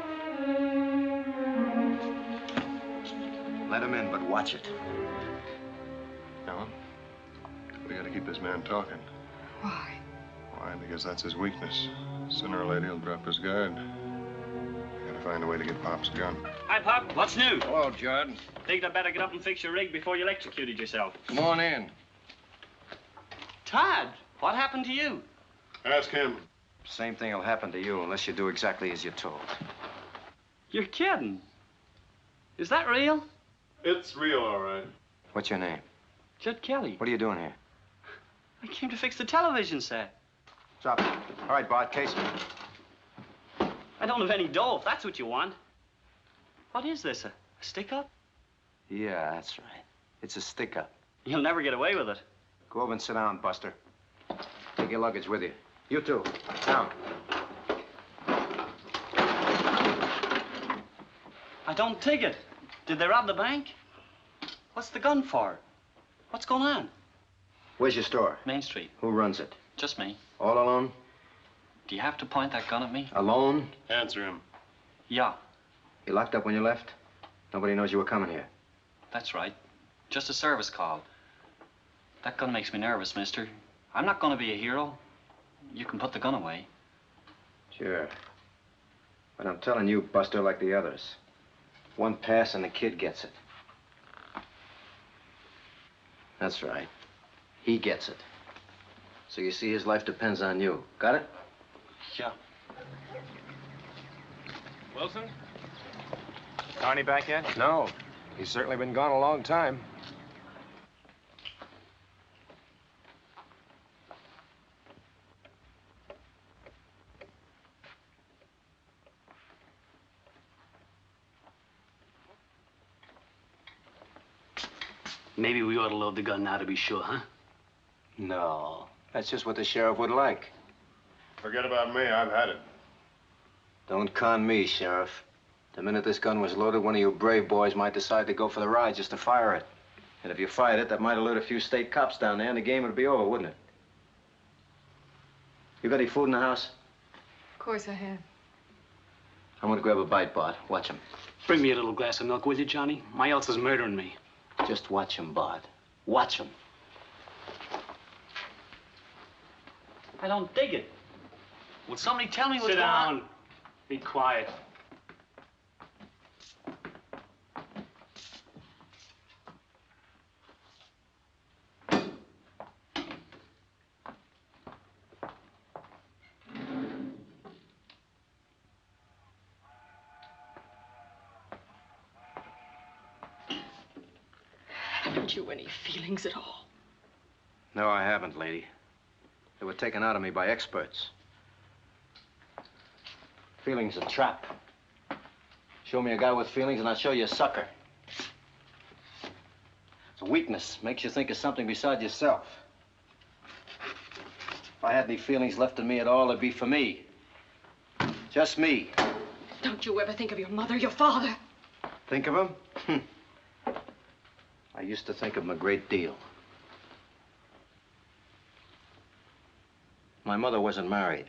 Let him in, but watch it. Ellen, we gotta keep this man talking. Why? Why? Because that's his weakness. Sooner or later, he'll drop his guard. We gotta find a way to get Pop's gun. Hi, Pop. What's new? Hello, Judd. Think I'd better get up and fix your rig before you electrocuted yourself. Come on in. Todd, what happened to you? Ask him. Same thing will happen to you unless you do exactly as you're told. You're kidding. Is that real? It's real, all right. What's your name? Judd Kelly. What are you doing here? I came to fix the television set. Drop it. All right, Bart, case me. I don't have any dough, if that's what you want. What is this, a stick-up? Yeah, that's right. It's a stick-up. You'll never get away with it. Go over and sit down, Buster. Take your luggage with you. You too. Down. I don't take it. Did they rob the bank? What's the gun for? What's going on? Where's your store? Main Street. Who runs it? Just me. All alone? Do you have to point that gun at me? Alone? Answer him. Yeah, You locked up when you left? Nobody knows you were coming here. that's right. Just a service call. That gun makes me nervous, mister. I'm not going to be a hero. You can put the gun away. Sure. But I'm telling you, Buster, like the others. One pass and the kid gets it. That's right. He gets it. So you see, his life depends on you. Got it? Yeah. Wilson? Carney back yet? No. He's certainly been gone a long time. Maybe we ought to load the gun now to be sure, huh? No. That's just what the sheriff would like. Forget about me. I've had it. Don't con me, Sheriff. The minute this gun was loaded, one of you brave boys might decide to go for the ride just to fire it. And if you fired it, that might alert a few state cops down there, and the game would be over, wouldn't it? You got any food in the house? Of course I have. I'm gonna grab a bite, Bart. Watch him. Bring me a little glass of milk, will you, Johnny? My else is murdering me. Just watch him, Bart. Watch him. I don't dig it. Will somebody tell me what's Sit going down. on? Be quiet. Haven't you any feelings at all? No, I haven't, lady. They were taken out of me by experts. Feelings a trap. Show me a guy with feelings and I'll show you a sucker. It's a weakness. Makes you think of something beside yourself. If I had any feelings left in me at all, it'd be for me. Just me. Don't you ever think of your mother, your father? Think of him? I used to think of him a great deal. My mother wasn't married.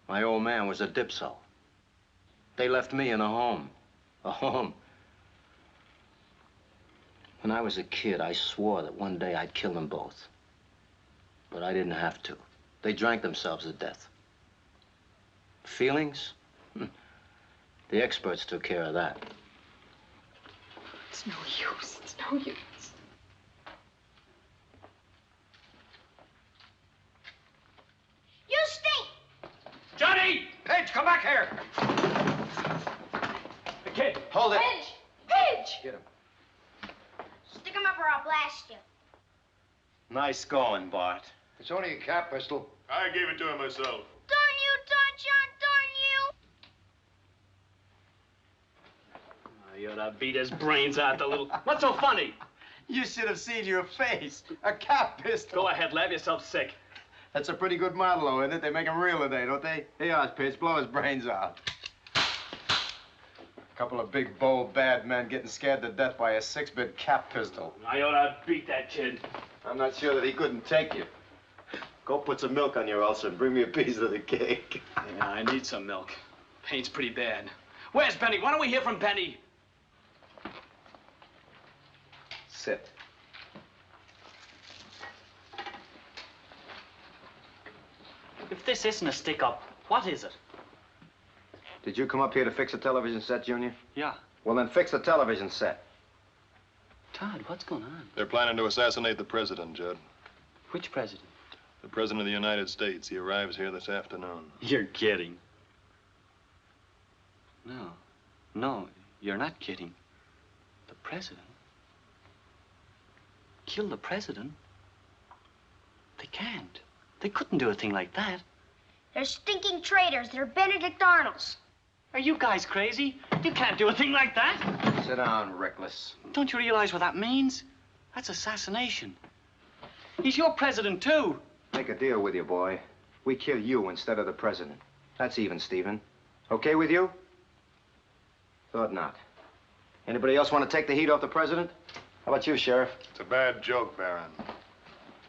My old man was a dipso. They left me in a home. A home. When I was a kid, I swore that one day I'd kill them both. But I didn't have to. They drank themselves to death. Feelings? The experts took care of that. It's no use. It's no use. You stink! Johnny! Pidge, come back here! The kid. Hold it. Pidge! Pidge! Get him. Stick him up or I'll blast you. Nice going, Bart. It's only a cap pistol. I gave it to him myself. Darn you, Don John, darn you! You ought to beat his brains out, the little... What's so funny? You should have seen your face. A cap pistol. Go ahead, lab yourself sick. That's a pretty good model, though, isn't it? They make them real today, don't they? Here, Pidge, blow his brains out. A couple of big, bold, bad men getting scared to death by a 6-bit cap pistol. I ought to beat that kid. I'm not sure that he couldn't take you. Go put some milk on your ulcer and bring me a piece of the cake. Yeah, I need some milk. Pain's pretty bad. Where's Benny? Why don't we hear from Benny? Sit. If this isn't a stick-up, what is it? Did you come up here to fix a television set, Junior? Yeah. Well, then fix the television set. Todd, what's going on? They're planning to assassinate the president, Judd. Which president? The president of the United States. He arrives here this afternoon. You're kidding. No, you're not kidding. The president? Kill the president? They can't. They couldn't do a thing like that. They're stinking traitors. They're Benedict Arnolds. Are you guys crazy? You can't do a thing like that. Sit down, reckless. Don't you realize what that means? That's assassination. He's your president, too. Make a deal with you, boy. We kill you instead of the president. That's even, Stephen. Okay with you? Thought not. Anybody else want to take the heat off the president? How about you, Sheriff? It's a bad joke, Baron.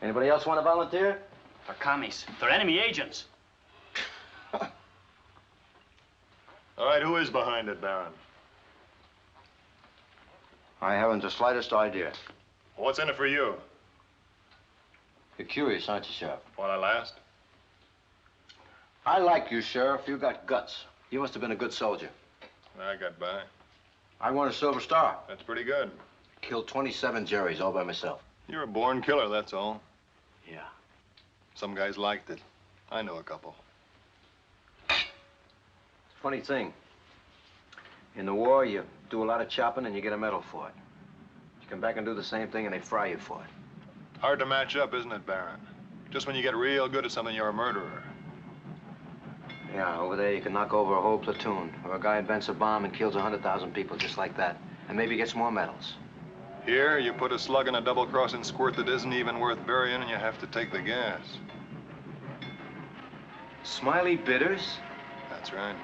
Anybody else want to volunteer? They're commies. They're enemy agents. All right, who is behind it, Baron? I haven't the slightest idea. What's in it for you? You're curious, aren't you, Sheriff? Want I last? I like you, Sheriff. You got guts. You must have been a good soldier. I got by. I won a Silver Star. That's pretty good. Killed 27 Jerrys all by myself. You're a born killer, that's all. Yeah. Some guys liked it. I know a couple. Funny thing. In the war, you do a lot of chopping and you get a medal for it. You come back and do the same thing and they fry you for it. Hard to match up, isn't it, Baron? Just when you get real good at something, you're a murderer. Yeah, over there you can knock over a whole platoon. Or a guy invents a bomb and kills 100,000 people just like that. And maybe gets more medals. Here, you put a slug in a double-crossing squirt that isn't even worth burying and you have to take the gas. Smiley Bitters? That's right.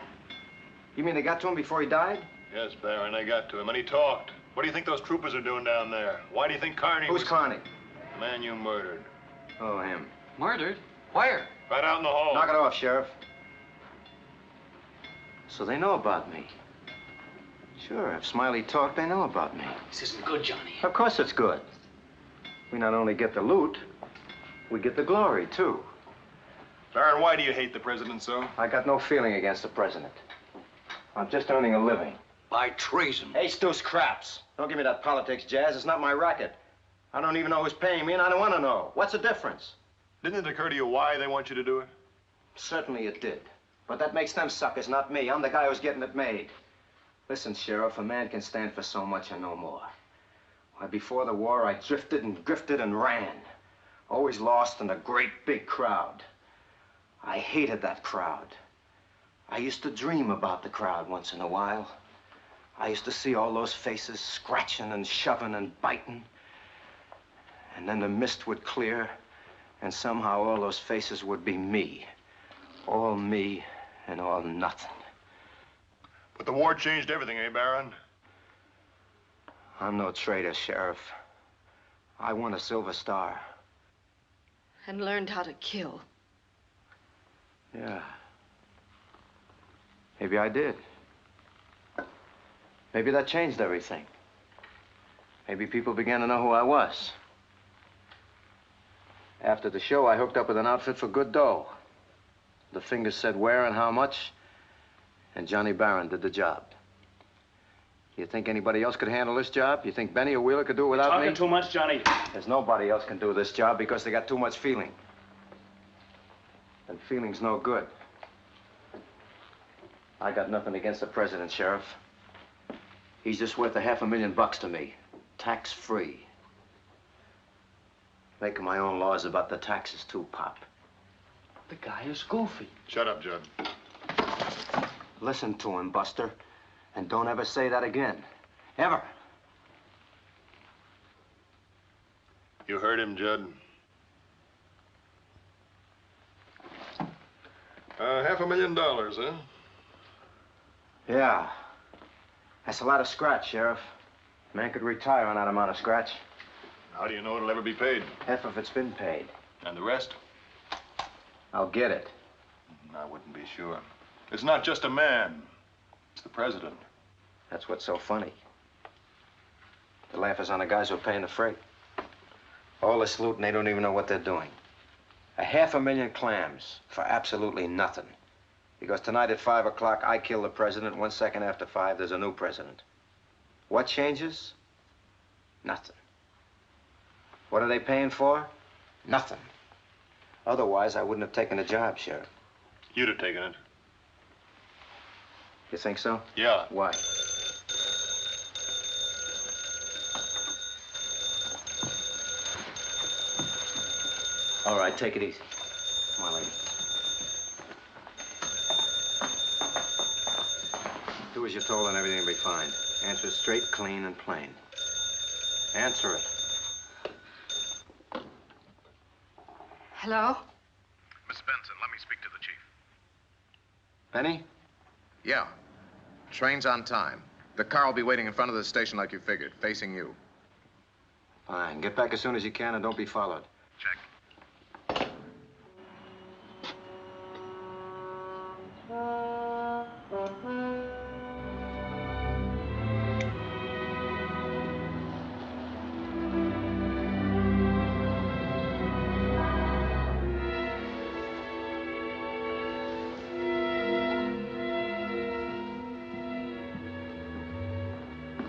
You mean they got to him before he died? Yes, Baron, they got to him, and he talked. What do you think those troopers are doing down there? Why do you think Carney Who's Carney? The man you murdered. Oh, him. Murdered? Where? Right out in the hall. Knock it off, Sheriff. So they know about me. Sure, if Smiley talked, they know about me. This isn't good, Johnny. Of course it's good. We not only get the loot, we get the glory, too. Baron, why do you hate the president so? I got no feeling against the president. I'm just earning a living. By treason. Hey, Stu Scraps. Don't give me that politics jazz. It's not my racket. I don't even know who's paying me, and I don't want to know. What's the difference? Didn't it occur to you why they want you to do it? Certainly it did. But that makes them suckers, not me. I'm the guy who's getting it made. Listen, Sheriff, a man can stand for so much and no more. Why, before the war, I drifted and grifted and ran. Always lost in a great big crowd. I hated that crowd. I used to dream about the crowd once in a while. I used to see all those faces scratching and shoving and biting. And then the mist would clear, and somehow all those faces would be me. All me and all nothing. But the war changed everything, eh, Baron? I'm no traitor, Sheriff. I won a Silver Star. And learned how to kill. Yeah. Maybe I did. Maybe that changed everything. Maybe people began to know who I was. After the show, I hooked up with an outfit for good dough. The fingers said where and how much, and Johnny Barron did the job. You think anybody else could handle this job? You think Benny or Wheeler could do it without me? Talking too much, Johnny. There's nobody else can do this job because they got too much feeling. And feeling's no good. I got nothing against the president, Sheriff. He's just worth $500,000 to me, tax-free. Making my own laws about the taxes, too, Pop. The guy is goofy. Shut up, Judd. Listen to him, Buster, and don't ever say that again. Ever. You heard him, Judd. $500,000, huh? Yeah. That's a lot of scratch, Sheriff. Man could retire on that amount of scratch. How do you know it'll ever be paid? Half of it's been paid. And the rest? I'll get it. I wouldn't be sure. It's not just a man. It's the president. That's what's so funny. The laugh is on the guys who are paying the freight. All this loot and they don't even know what they're doing. 500,000 clams for absolutely nothing. Because tonight at 5 o'clock, I kill the president. 1 second after 5, there's a new president. What changes? Nothing. What are they paying for? Nothing. Otherwise, I wouldn't have taken the job, Sheriff. You'd have taken it. You think so? Yeah. Why? All right, take it easy. Come on, lady. Do as you're told and everything will be fine. Answer it straight, clean, and plain. Answer it. Hello? Miss Benson, let me speak to the chief. Benny? Yeah. Train's on time. The car will be waiting in front of the station like you figured, facing you. Fine. Get back as soon as you can and don't be followed. Check.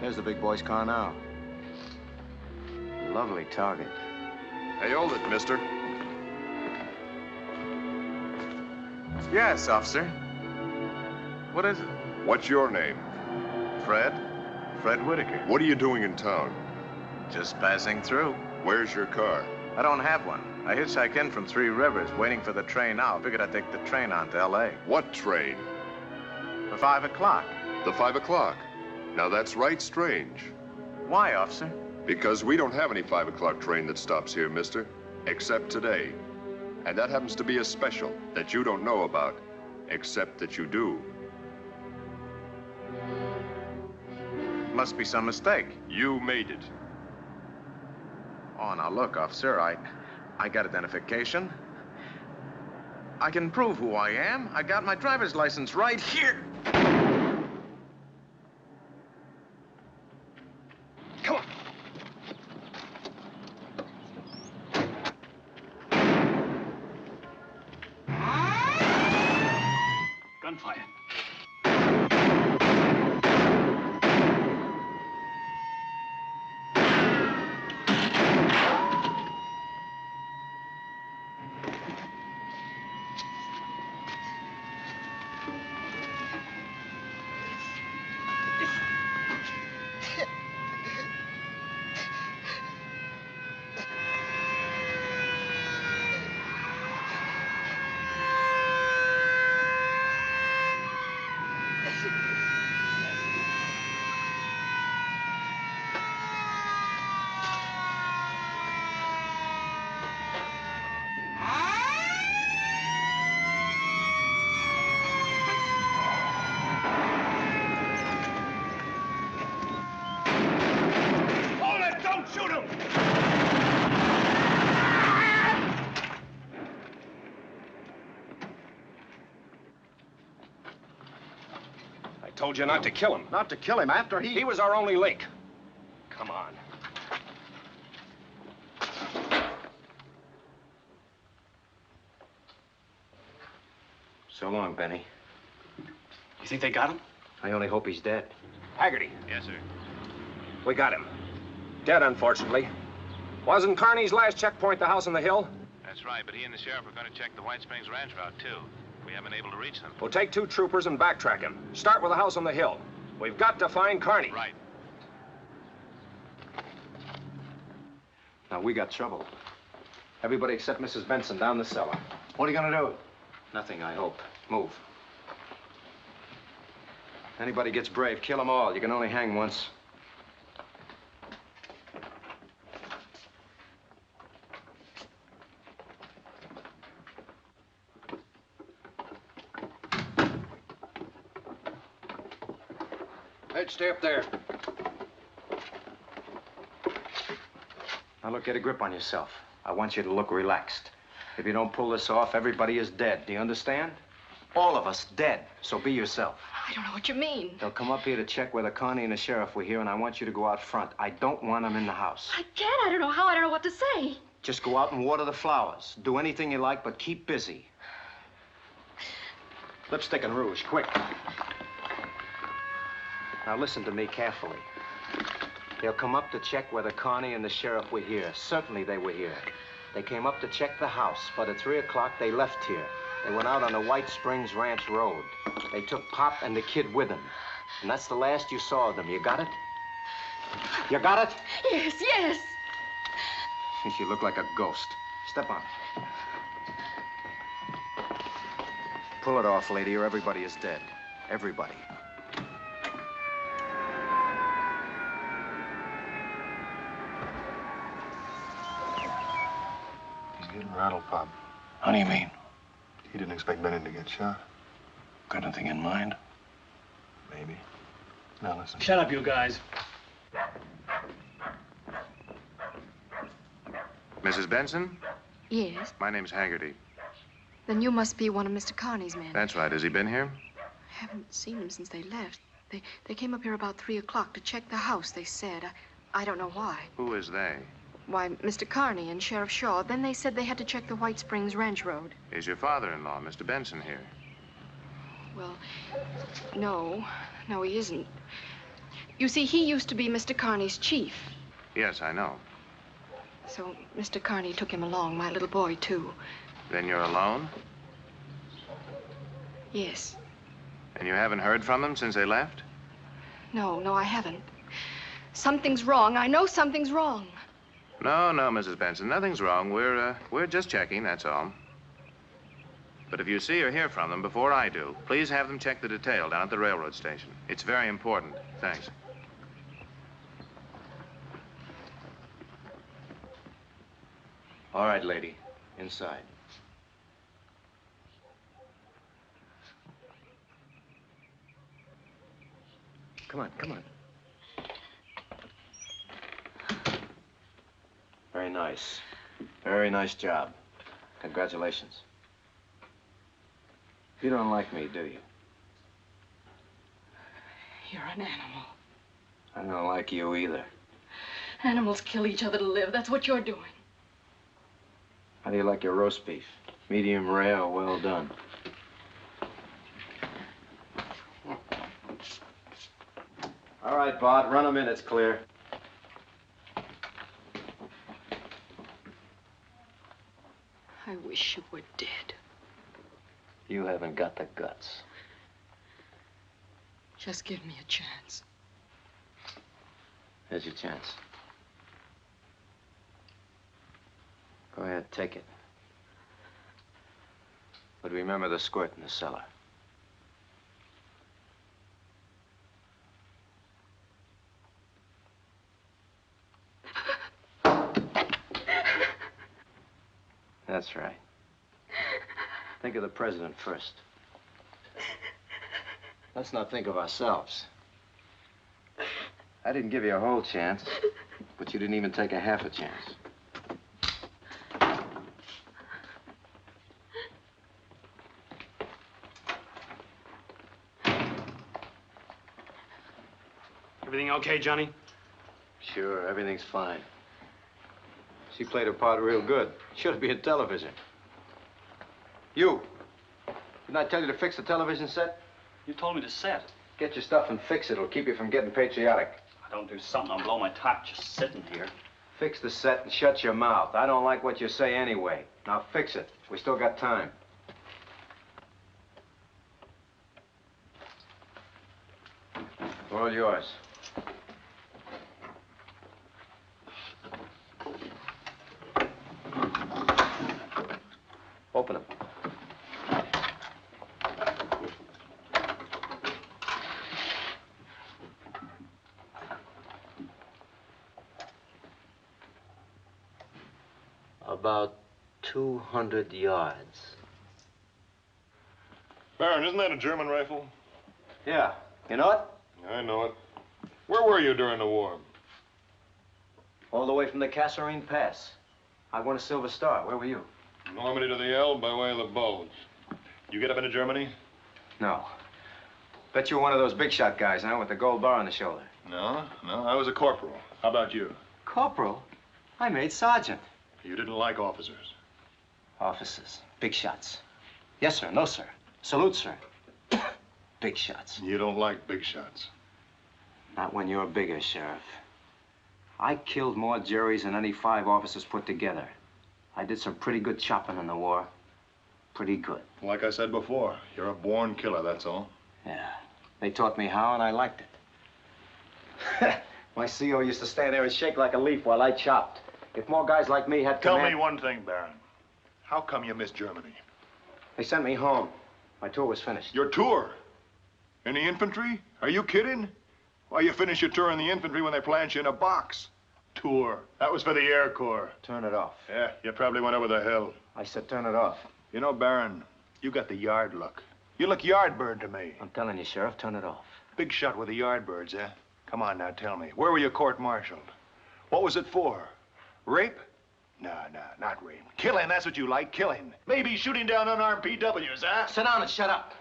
There's the big boy's car now. Lovely target. Hey, hold it, mister. Yes, officer. What is it? What's your name? Fred. Fred Whitaker. What are you doing in town? Just passing through. Where's your car? I don't have one. I hitchhiked in from Three Rivers, waiting for the train now. Figured I'd take the train on to L.A. What train? For 5 o'clock. The 5 o'clock. Now, that's right strange. Why, officer? Because we don't have any 5 o'clock train that stops here, mister. Except today. And that happens to be a special that you don't know about, except that you do. Must be some mistake. You made it. Oh, now look, officer, I got identification. I can prove who I am. I got my driver's license right here. Come on. Gunfire. I told you not to kill him. Not to kill him after he... He was our only link. Come on. So long, Benny. You think they got him? I only hope he's dead. Haggerty. Yes, sir. We got him. Dead, unfortunately. Wasn't Carney's last checkpoint the house on the hill? That's right, but he and the sheriff are going to check the White Springs Ranch route, too. We haven't been able to reach them. We'll take 2 troopers and backtrack him. Start with the house on the hill. We've got to find Carney. Right. Now, we got trouble. Everybody except Mrs. Benson down the cellar. What are you gonna do? Nothing, I hope. Move. Anybody gets brave, kill them all. You can only hang once. Hey, stay up there. Now, look, get a grip on yourself. I want you to look relaxed. If you don't pull this off, everybody is dead. Do you understand? All of us dead. So be yourself. I don't know what you mean. They'll come up here to check whether Carney and the sheriff were here, and I want you to go out front. I don't want them in the house. I can't. I don't know how. I don't know what to say. Just go out and water the flowers. Do anything you like, but keep busy. Lipstick and rouge, quick. Now listen to me carefully. They'll come up to check whether Carney and the sheriff were here. Certainly they were here. They came up to check the house, but at 3 o'clock they left here. They went out on the White Springs Ranch Road. They took Pop and the kid with them. And that's the last you saw of them. You got it? You got it? Yes, yes. You look like a ghost. Step on it. Pull it off, lady, or everybody is dead. Everybody. He's getting rattled, Pop. How do you mean? He didn't expect Benny to get shot. Got anything in mind? Maybe. Now listen. Shut up, you guys. Mrs. Benson? Yes? My name's Haggerty. Then you must be one of Mr. Carney's men. That's right. Has he been here? I haven't seen him since they left. They came up here about 3 o'clock to check the house, they said. I don't know why. Who is they? Why, Mr. Carney and Sheriff Shaw. Then they said they had to check the White Springs Ranch Road. Is your father-in-law, Mr. Benson, here? Well, no. No, he isn't. You see, he used to be Mr. Carney's chief. Yes, I know. So Mr. Carney took him along, my little boy, too. Then you're alone? Yes. And you haven't heard from them since they left? No, I haven't. Something's wrong. I know something's wrong. No, Mrs. Benson, nothing's wrong. We're just checking, that's all. But if you see or hear from them before I do, please have them check the detail down at the railroad station. It's very important. Thanks. All right, lady. Inside. Come on, come on. Very nice. Very nice job. Congratulations. You don't like me, do you? You're an animal. I don't like you either. Animals kill each other to live. That's what you're doing. How do you like your roast beef? Medium rare or well done? All right, Bart, run them in. It's clear. I wish you were dead. You haven't got the guts. Just give me a chance. Here's your chance. Go ahead, take it. But remember the squirt in the cellar. That's right. Think of the president first. Let's not think of ourselves. I didn't give you a whole chance, but you didn't even take a half a chance. Everything okay, Johnny? Sure, everything's fine. She played her part real good. Should be in television. You. Didn't I tell you to fix the television set? You told me to set. Get your stuff and fix it. It'll keep you from getting patriotic. I don't do something, I'll blow my top just sitting here. Fix the set and shut your mouth. I don't like what you say anyway. Now fix it. We still got time. We're all yours. Open them. About 200 yards. Baron, isn't that a German rifle? Yeah. You know it? I know it. Where were you during the war? All the way from the Kasserine Pass. I won a Silver Star. Where were you? Normandy to the Elbe by way of the Bulge. You get up into Germany? No. Bet you were one of those big shot guys, huh, with the gold bar on the shoulder. No, I was a corporal. How about you? Corporal? I made sergeant. You didn't like officers? Officers. Big shots. Yes, sir. No, sir. Salute, sir. Big shots. You don't like big shots? Not when you're bigger, Sheriff. I killed more Jerrys than any 5 officers put together. I did some pretty good chopping in the war. Pretty good. Like I said before, you're a born killer, that's all. Yeah. They taught me how, and I liked it. My CO used to stand there and shake like a leaf while I chopped. If more guys like me had Tell me one thing, Baron. How come you missed Germany? They sent me home. My tour was finished. Your tour? In the infantry? Are you kidding? Why, you finish your tour in the infantry when they plant you in a box. Tour. That was for the Air Corps. Turn it off. Yeah, you probably went over the hill. I said turn it off. You know, Baron, you got the yard look. You look yardbird to me. I'm telling you, Sheriff, turn it off. Big shot with the yardbirds, eh? Come on now, tell me. Where were you court-martialed? What was it for? Rape? No, not rape. Killing, that's what you like, killing. Maybe shooting down unarmed PWs, huh? Sit down and shut up.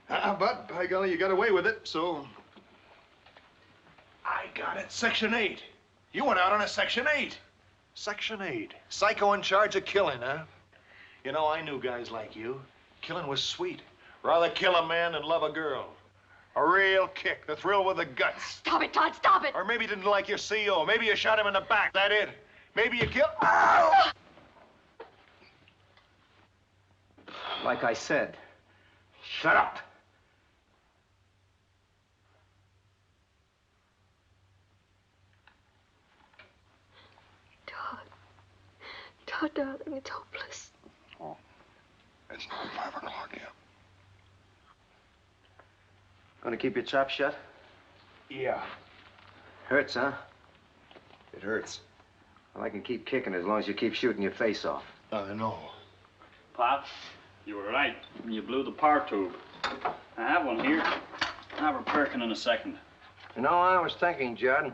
But, by golly, you got away with it, so... I got it. Section 8. You went out on a Section 8. Section 8. Psycho in charge of killing, huh? You know, I knew guys like you. Killing was sweet. Rather kill a man than love a girl. A real kick, the thrill with the guts. Stop it, Todd, stop it! Or maybe you didn't like your CO. Maybe you shot him in the back, that it? Maybe you killed... Ow! Like I said, shut up. Todd, darling, it's hopeless. Oh, it's not 5 o'clock yet. Gonna keep your trap shut? Yeah. Hurts, huh? It hurts. Well, I can keep kicking as long as you keep shooting your face off. I know. Pop, you were right. You blew the power tube. I have one here. I'll have a Perkin in a second. You know, I was thinking, Judd,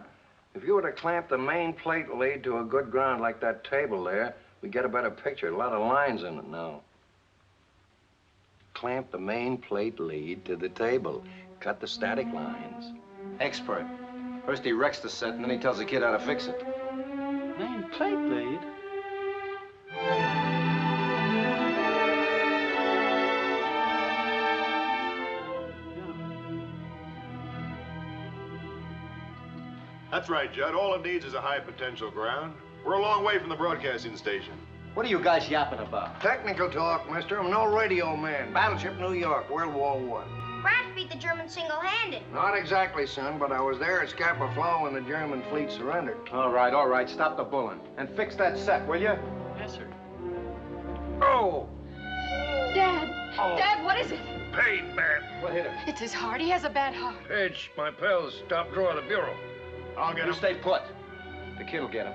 if you were to clamp the main plate lead to a good ground like that table there, we'd get a better picture. A lot of lines in it now. Clamp the main plate lead to the table. Cut the static lines. Expert. First he wrecks the set, and then he tells the kid how to fix it. Main plate lead? That's right, Judd. All it needs is a high potential ground. We're a long way from the broadcasting station. What are you guys yapping about? Technical talk, mister. I'm no radio man. Battleship New York, World War I. Brad beat the Germans single-handed. Not exactly, son, but I was there at Scapa Flow when the German fleet surrendered. All right. Stop the bulling. And fix that set, will you? Yes, sir. Oh! Dad! Oh. Dad, what is it? Pain, man. What hit him? It's his heart. He has a bad heart. Pidge, my pals, top drawer of the bureau. I'll get You him. stay put. The kid'll get him.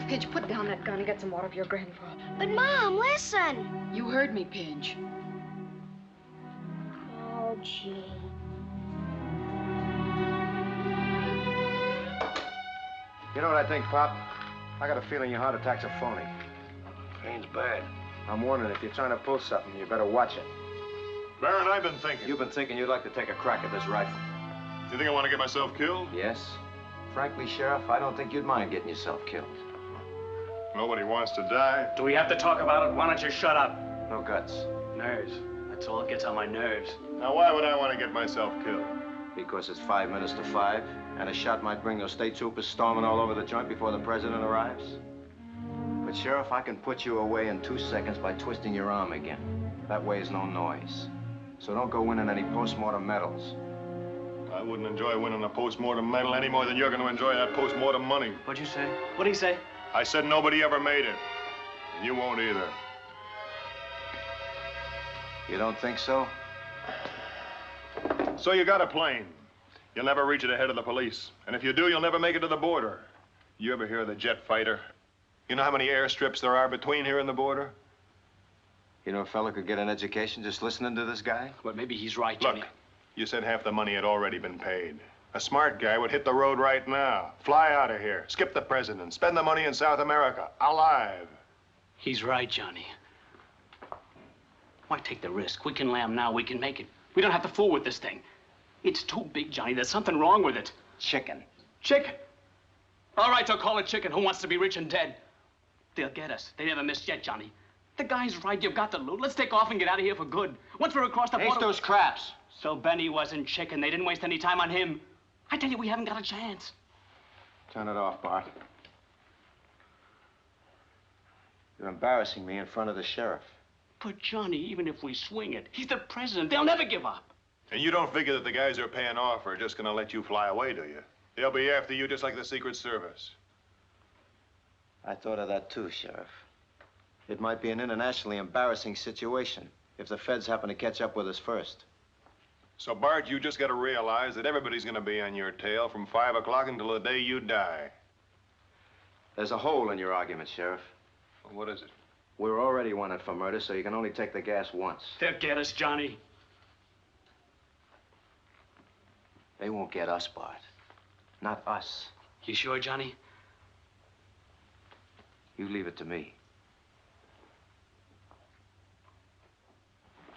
Pidge, put down that gun and get some water for your grandpa. But, Mom, listen. You heard me, Pidge. Oh, gee. You know what I think, Pop? I got a feeling your heart attack's a phony. Pain's bad. I'm warning, if you're trying to pull something, you better watch it. Baron, I've been thinking. You've been thinking you'd like to take a crack at this rifle. Do you think I want to get myself killed? Yes. Frankly, Sheriff, I don't think you'd mind getting yourself killed. Nobody wants to die. Do we have to talk about it? Why don't you shut up? No guts. Nerves. That's all that gets on my nerves. Now, why would I want to get myself killed? Because it's 5 minutes to 5, and a shot might bring those state troopers storming all over the joint before the president arrives. But, Sheriff, I can put you away in 2 seconds by twisting your arm again. That way is no noise. So don't go winning any post-mortem medals. I wouldn't enjoy winning a post-mortem medal any more than you're going to enjoy that post-mortem money. What'd you say? What'd he say? I said nobody ever made it. And you won't either. You don't think so? So you got a plane. You'll never reach it ahead of the police. And if you do, you'll never make it to the border. You ever hear of the jet fighter? You know how many airstrips there are between here and the border? You know a fella could get an education just listening to this guy? But maybe he's right, Johnny. Look, you said half the money had already been paid. A smart guy would hit the road right now. Fly out of here. Skip the president. Spend the money in South America. Alive. He's right, Johnny. Why take the risk? We can lamb now. We can make it. We don't have to fool with this thing. It's too big, Johnny. There's something wrong with it. Chicken. Chicken? All right, so call it chicken. Who wants to be rich and dead? They'll get us. They never missed yet, Johnny. The guy's right. You've got to loot. Let's take off and get out of here for good. Once we're across the border... Ace those craps. So Benny wasn't chicken. They didn't waste any time on him. I tell you, we haven't got a chance. Turn it off, Bart. You're embarrassing me in front of the sheriff. But, Johnny, even if we swing it, he's the president. They'll never give up. And you don't figure that the guys they're paying off are just going to let you fly away, do you? They'll be after you just like the Secret Service. I thought of that too, Sheriff. It might be an internationally embarrassing situation if the feds happen to catch up with us first. So, Bart, you just got to realize that everybody's going to be on your tail from 5 o'clock until the day you die. There's a hole in your argument, Sheriff. Well, what is it? We're already wanted for murder, so you can only take the gas once. They'll get us, Johnny. They won't get us, Bart. Not us. You sure, Johnny? You leave it to me.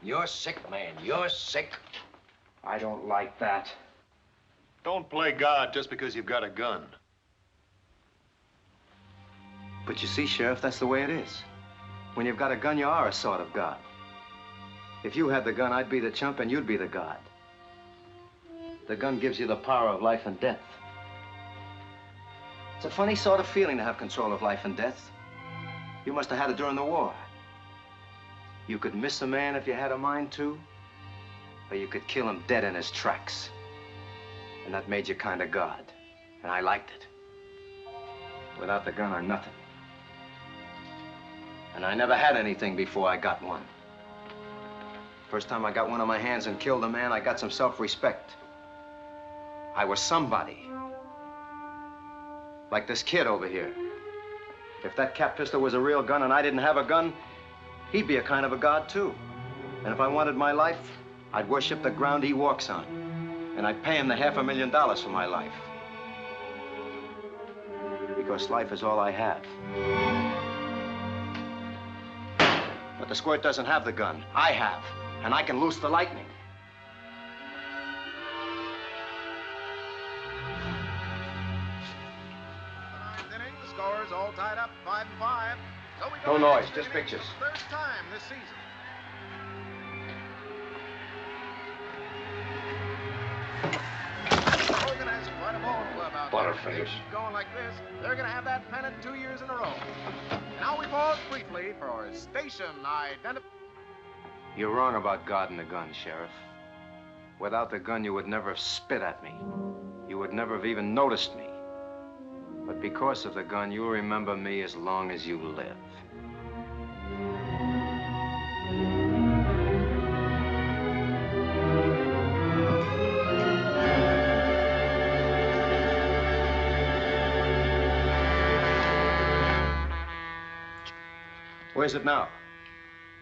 You're sick, man. You're sick. I don't like that. Don't play God just because you've got a gun. But you see, Sheriff, that's the way it is. When you've got a gun, you are a sort of God. If you had the gun, I'd be the chump and you'd be the God. The gun gives you the power of life and death. It's a funny sort of feeling to have control of life and death. You must have had it during the war. You could miss a man if you had a mind to, or you could kill him dead in his tracks. And that made you kind of God. And I liked it. Without the gun or nothing. And I never had anything before I got one. First time I got one on my hands and killed a man, I got some self-respect. I was somebody. Like this kid over here. If that cap pistol was a real gun and I didn't have a gun, he'd be a kind of a god, too. And if I wanted my life, I'd worship the ground he walks on. And I'd pay him the $500,000 for my life. Because life is all I have. But the squirt doesn't have the gun. I have. And I can loose the lightning. The score's all tied up, 5-5. So we No noise, just pictures. Third time this season. Hogan has quite a ball club out there. Butterface. Keep going like this, they're going to have that pennant 2 years in a row. Now we pause briefly for station identification. You're wrong about God and the gun, Sheriff. Without the gun, you would never have spit at me. You would never have even noticed me. But because of the gun, you'll remember me as long as you live. Where's it now?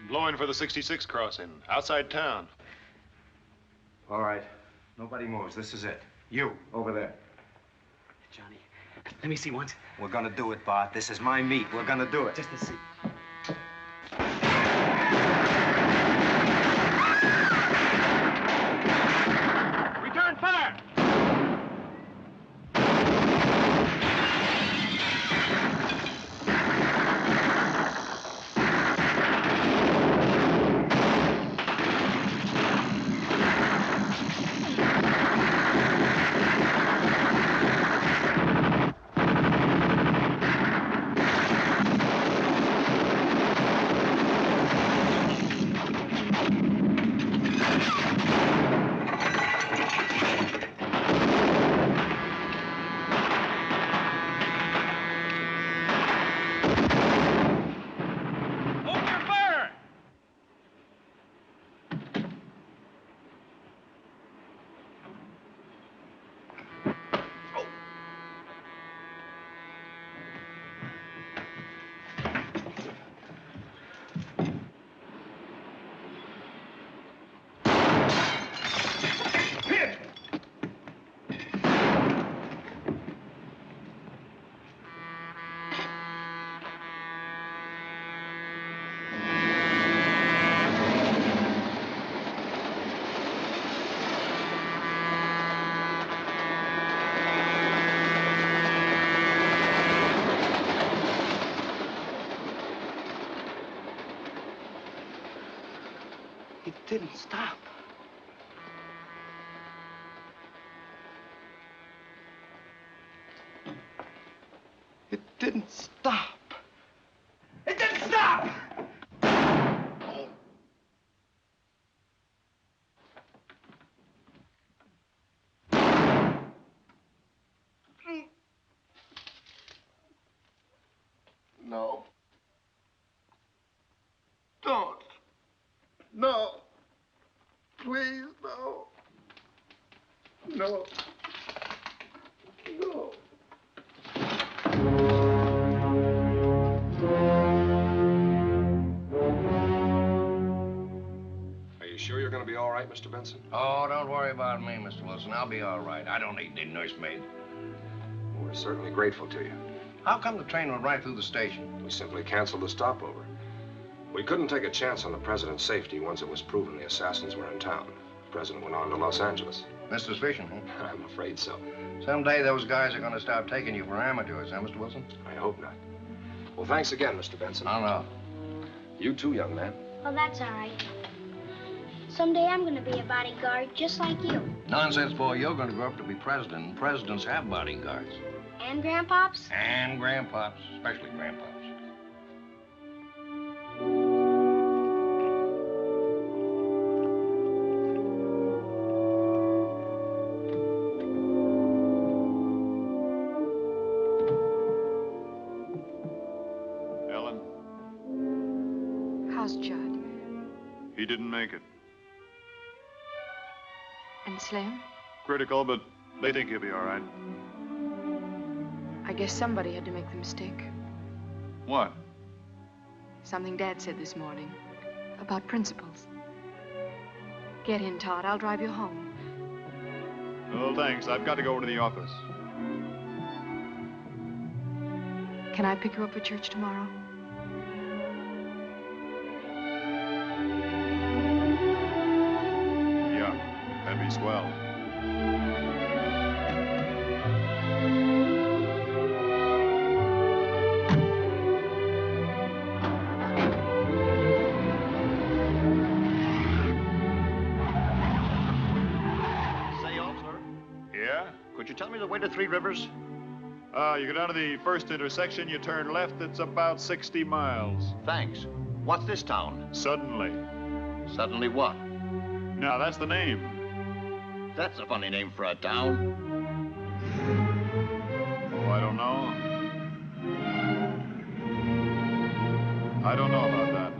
Blowing for the 66 crossing, outside town. All right. Nobody moves. This is it. You, over there. Johnny, let me see once. We're gonna do it, Bart. This is my meat. We're gonna do it. Just to see. Return fire! It didn't stop. It didn't stop. It didn't stop! No. Don't. No. Please, no. No. No. Are you sure you're going to be all right, Mr. Benson? Oh, don't worry about me, Mr. Wilson. I'll be all right. I don't need any nursemaid. We're certainly grateful to you. How come the train went right through the station? We simply canceled the stopover. We couldn't take a chance on the president's safety once it was proven the assassins were in town. The president went on to Los Angeles. That's suspicion, huh? I'm afraid so. Someday those guys are going to stop taking you for amateurs, huh, Mr. Wilson? I hope not. Well, thanks again, Mr. Benson. I know. You too, young man. Well, that's all right. Someday I'm going to be a bodyguard just like you. Nonsense, boy. You're going to grow up to be president, and presidents have bodyguards. And grandpops? And grandpops, especially grandpops. He didn't make it. And Slim? Critical, but they think he'll be all right. I guess somebody had to make the mistake. What? Something Dad said this morning about principles. Get in, Todd. I'll drive you home. Well, thanks. I've got to go over to the office. Can I pick you up for church tomorrow? Yeah, that'd be swell. Could you tell me the way to Three Rivers? You go down to the first intersection, you turn left, it's about 60 miles. Thanks. What's this town? Suddenly. Suddenly what? Now, that's the name. That's a funny name for a town. Oh, I don't know. I don't know about that.